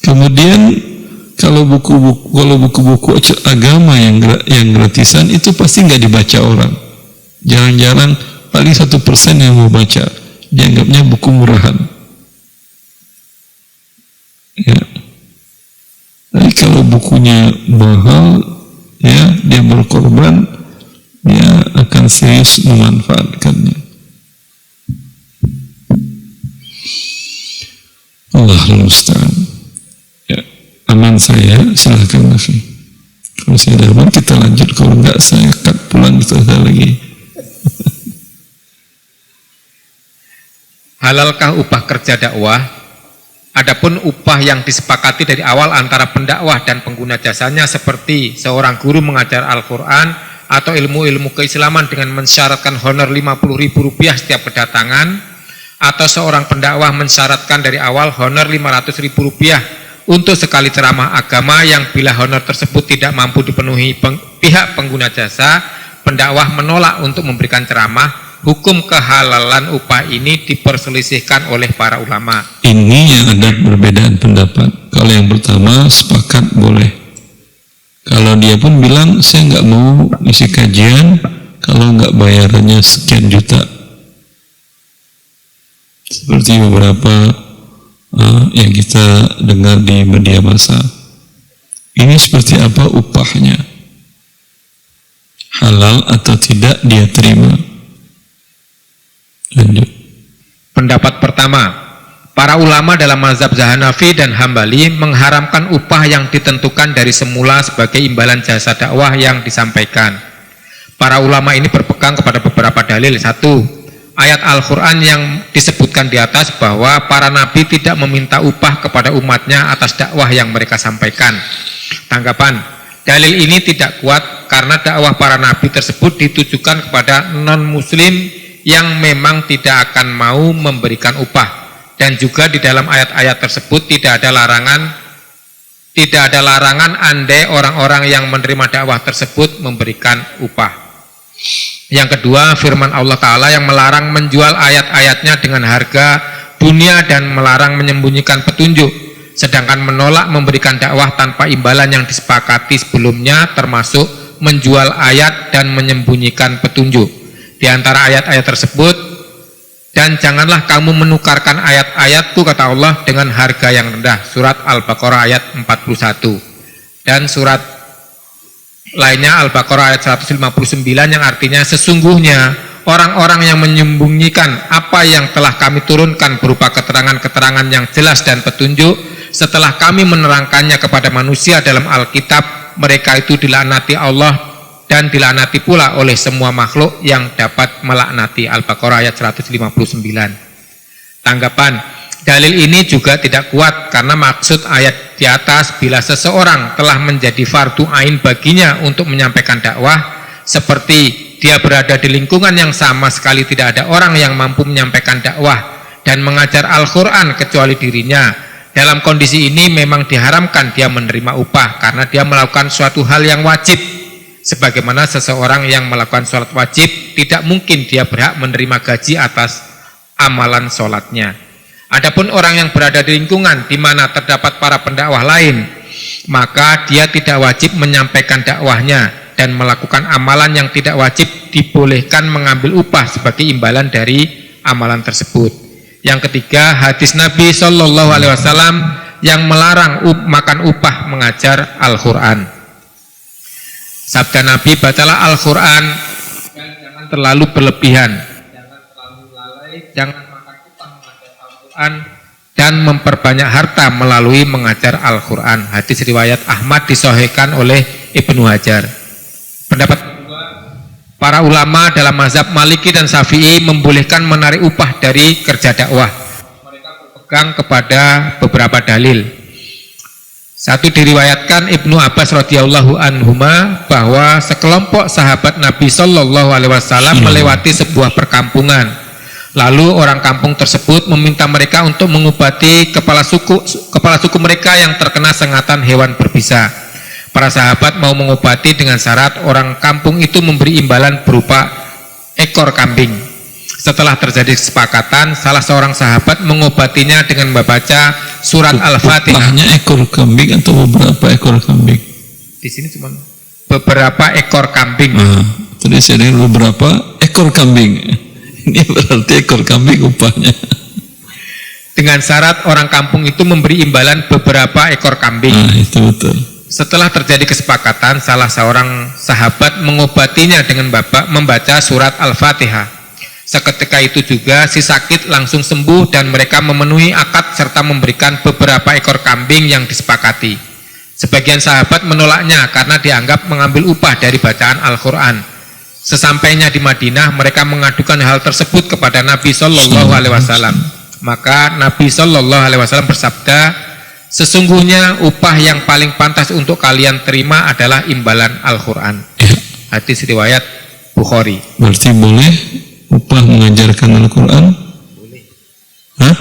Kemudian kalau buku-buku agama yang gratisan itu pasti nggak dibaca orang. Jarang-jarang, paling 1% yang mau baca. Dianggapnya buku murahan. Ya. Tapi kalau bukunya mahal, ya dia berkorban, dia akan serius memanfaatkannya. Allahul musta'an. Ya, aman saya, silakan Nafi. Kalau saya ada aman, kita lanjut. Kalau enggak, saya cut pulang kita ada lagi. Halalkah upah kerja dakwah? Adapun upah yang disepakati dari awal antara pendakwah dan pengguna jasanya seperti seorang guru mengajar Al-Quran atau ilmu-ilmu keislaman dengan mensyaratkan honor Rp50.000 setiap kedatangan, atau seorang pendakwah mensyaratkan dari awal honor Rp500.000 untuk sekali ceramah agama yang bila honor tersebut tidak mampu dipenuhi pihak pengguna jasa, pendakwah menolak untuk memberikan ceramah. Hukum kehalalan upah ini diperselisihkan oleh para ulama. Ini yang ada perbedaan pendapat. Kalau yang pertama sepakat boleh. Kalau dia pun bilang saya nggak mau isi kajian kalau nggak bayarannya sekian juta. Seperti beberapa yang kita dengar di media massa. Ini seperti apa upahnya? halal atau tidak dia terima. Lanjut. Pendapat pertama, para ulama dalam mazhab Hanafi dan Hambali mengharamkan upah yang ditentukan dari semula sebagai imbalan jasa dakwah yang disampaikan. Para ulama ini berpegang kepada beberapa dalil. Satu, ayat Al-Quran yang disebutkan di atas bahwa para nabi tidak meminta upah kepada umatnya atas dakwah yang mereka sampaikan. Tanggapan, dalil ini tidak kuat karena dakwah para nabi tersebut ditujukan kepada non-muslim yang memang tidak akan mau memberikan upah, dan juga di dalam ayat-ayat tersebut tidak ada larangan andai orang-orang yang menerima dakwah tersebut memberikan upah. Yang kedua, firman Allah Ta'ala yang melarang menjual ayat-ayatnya dengan harga dunia dan melarang menyembunyikan petunjuk, sedangkan menolak memberikan dakwah tanpa imbalan yang disepakati sebelumnya, termasuk menjual ayat dan menyembunyikan petunjuk. Di antara ayat-ayat tersebut, dan janganlah kamu menukarkan ayat-ayatku, kata Allah, dengan harga yang rendah. Surat Al-Baqarah ayat 41. Dan surat lainnya Al-Baqarah ayat 159 yang artinya, sesungguhnya orang-orang yang menyembunyikan apa yang telah kami turunkan berupa keterangan-keterangan yang jelas dan petunjuk setelah kami menerangkannya kepada manusia dalam Alkitab, mereka itu dilaknati Allah dan dilaknati pula oleh semua makhluk yang dapat melaknati. Al-Baqarah ayat 159. Tanggapan, dalil ini juga tidak kuat karena maksud ayat di atas, bila seseorang telah menjadi fardu ain baginya untuk menyampaikan dakwah, seperti dia berada di lingkungan yang sama sekali tidak ada orang yang mampu menyampaikan dakwah dan mengajar Al-Quran kecuali dirinya. Dalam kondisi ini memang diharamkan dia menerima upah karena dia melakukan suatu hal yang wajib. Sebagaimana seseorang yang melakukan sholat wajib, tidak mungkin dia berhak menerima gaji atas amalan sholatnya. Adapun orang yang berada di lingkungan di mana terdapat para pendakwah lain, maka dia tidak wajib menyampaikan dakwahnya, dan melakukan amalan yang tidak wajib dibolehkan mengambil upah sebagai imbalan dari amalan tersebut. Yang ketiga, hadis Nabi Shallallahu Alaihi Wasallam yang melarang makan upah mengajar Al-Quran. Sabda Nabi, bacalah Al-Quran dan jangan terlalu berlebihan, jangan terlalu lalai, jangan makan upah mengajar Al-Quran, dan memperbanyak harta melalui mengajar Al-Quran. Hadis riwayat Ahmad disahihkan oleh Ibnu Hajar. Pendapat kedua, para ulama dalam mazhab Maliki dan Syafi'i membolehkan menarik upah dari kerja dakwah. Mereka berpegang kepada beberapa dalil. Satu, diriwayatkan Ibnu Abbas radhiyallahu anhuma bahwa sekelompok sahabat Nabi Shallallahu Alaihi Wasallam melewati sebuah perkampungan. Lalu orang kampung tersebut meminta mereka untuk mengobati kepala suku mereka yang terkena sengatan hewan berbisa. Para sahabat mau mengobati dengan syarat orang kampung itu memberi imbalan berupa ekor kambing. Setelah terjadi kesepakatan, salah seorang sahabat mengobatinya dengan membaca surat Al-Fatihah. Upahnya ekor kambing atau beberapa ekor kambing? Di sini cuma beberapa ekor kambing. Tadi saya dengar beberapa ekor kambing. Ini berarti ekor kambing upahnya. Dengan syarat orang kampung itu memberi imbalan beberapa ekor kambing. Itu betul. Setelah terjadi kesepakatan, salah seorang sahabat mengobatinya dengan membaca surat Al-Fatihah. Seketika itu juga si sakit langsung sembuh dan mereka memenuhi akad serta memberikan beberapa ekor kambing yang disepakati. Sebagian sahabat menolaknya karena dianggap mengambil upah dari bacaan Al-Quran. Sesampainya di Madinah, mereka mengadukan hal tersebut kepada Nabi Shallallahu Alaihi Wasallam. Maka Nabi Shallallahu Alaihi Wasallam bersabda, sesungguhnya upah yang paling pantas untuk kalian terima adalah imbalan Al-Quran. Hadis riwayat Bukhari. Berarti boleh upah mengajarkan Al-Quran? Boleh. Hah?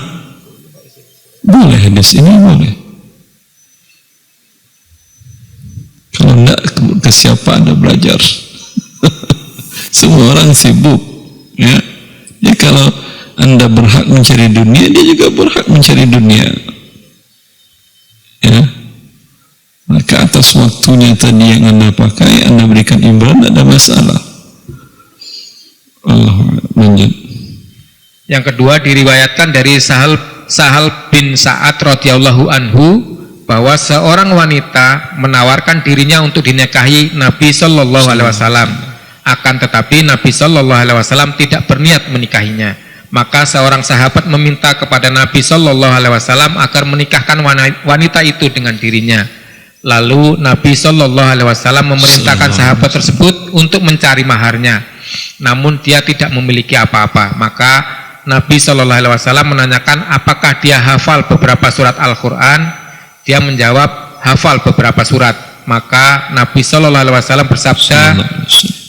Boleh, hadis ini boleh. Kalau enggak, ke siapa Anda belajar? Semua orang sibuk, ya. Ya kalau Anda berhak mencari dunia, dia juga berhak mencari dunia. Ya. Maka atas waktunya tadi yang Anda pakai, Anda berikan imbalan, tidak ada masalah. Allah, lanjut. Yang kedua, diriwayatkan dari Sahal bin Sa'ad radhiyallahu anhu bahwa seorang wanita menawarkan dirinya untuk dinikahi Nabi Shallallahu Alaihi Wasallam. Akan tetapi Nabi Shallallahu Alaihi Wasallam tidak berniat menikahinya. Maka seorang sahabat meminta kepada Nabi Shallallahu Alaihi Wasallam agar menikahkan wanita itu dengan dirinya. Lalu Nabi Shallallahu Alaihi Wasallam memerintahkan sahabat tersebut untuk mencari maharnya. Namun dia tidak memiliki apa-apa. Maka Nabi Shallallahu Alaihi Wasallam menanyakan apakah dia hafal beberapa surat Al-Quran. Dia menjawab hafal beberapa surat. Maka Nabi Shallallahu Alaihi Wasallam bersabda,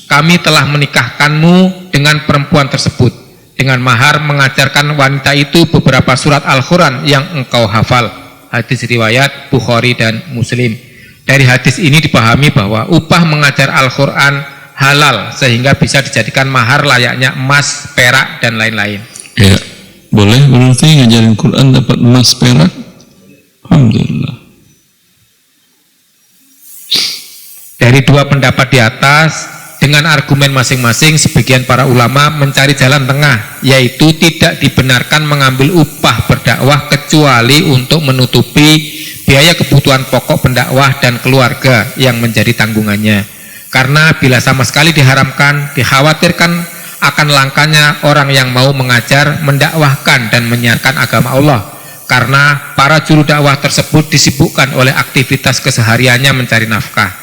kami telah menikahkanmu dengan perempuan tersebut dengan mahar mengajarkan wanita itu beberapa surat Al-Quran yang engkau hafal. Hadis riwayat Bukhari dan Muslim. Dari hadis ini dipahami bahwa upah mengajar Al-Quran halal sehingga bisa dijadikan mahar layaknya emas, perak dan lain-lain. Ya, boleh berarti ngajarin Quran dapat emas, perak. Alhamdulillah. Dari dua pendapat di atas, dengan argumen masing-masing, sebagian para ulama mencari jalan tengah, yaitu tidak dibenarkan mengambil upah berdakwah kecuali untuk menutupi biaya kebutuhan pokok pendakwah dan keluarga yang menjadi tanggungannya. Karena bila sama sekali diharamkan, dikhawatirkan akan langkanya orang yang mau mengajar, mendakwahkan dan menyiarkan agama Allah. Karena para juru dakwah tersebut disibukkan oleh aktivitas kesehariannya mencari nafkah.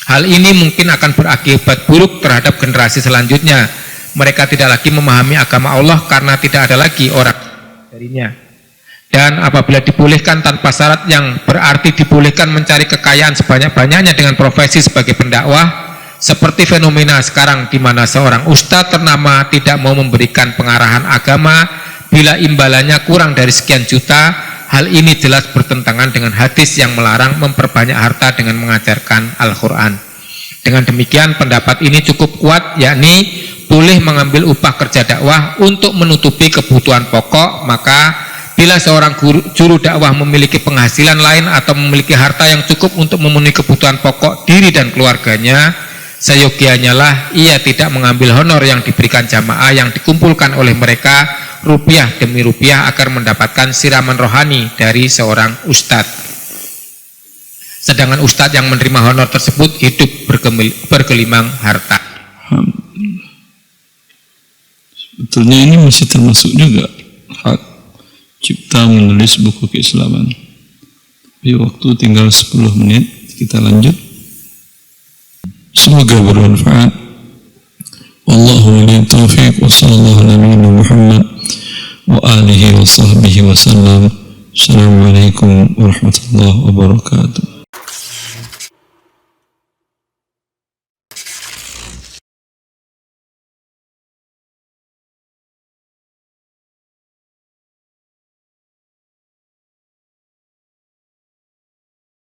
Hal ini mungkin akan berakibat buruk terhadap generasi selanjutnya. Mereka tidak lagi memahami agama Allah karena tidak ada lagi orang darinya. Dan apabila dibolehkan tanpa syarat yang berarti dibolehkan mencari kekayaan sebanyak-banyaknya dengan profesi sebagai pendakwah, seperti fenomena sekarang di mana seorang ustadz ternama tidak mau memberikan pengarahan agama bila imbalannya kurang dari sekian juta. Hal ini jelas bertentangan dengan hadis yang melarang memperbanyak harta dengan mengajarkan Al-Quran. Dengan demikian pendapat ini cukup kuat, yakni boleh mengambil upah kerja dakwah untuk menutupi kebutuhan pokok. Maka bila seorang juru dakwah memiliki penghasilan lain atau memiliki harta yang cukup untuk memenuhi kebutuhan pokok diri dan keluarganya, seyogianya lah ia tidak mengambil honor yang diberikan jamaah yang dikumpulkan oleh mereka rupiah demi rupiah agar mendapatkan siraman rohani dari seorang ustadz. Sedangkan ustadz yang menerima honor tersebut hidup bergelimang harta. Sebetulnya ini masih termasuk juga hak cipta menulis buku keislaman. Tapi waktu tinggal 10 menit, kita lanjut. Semoga bermanfaat. Wallahu a'lam taufiq wa sallallahu alaihi Muhammad wa alihi wa sahbihi wa sallam. Assalamualaikum warahmatullahi wabarakatuh.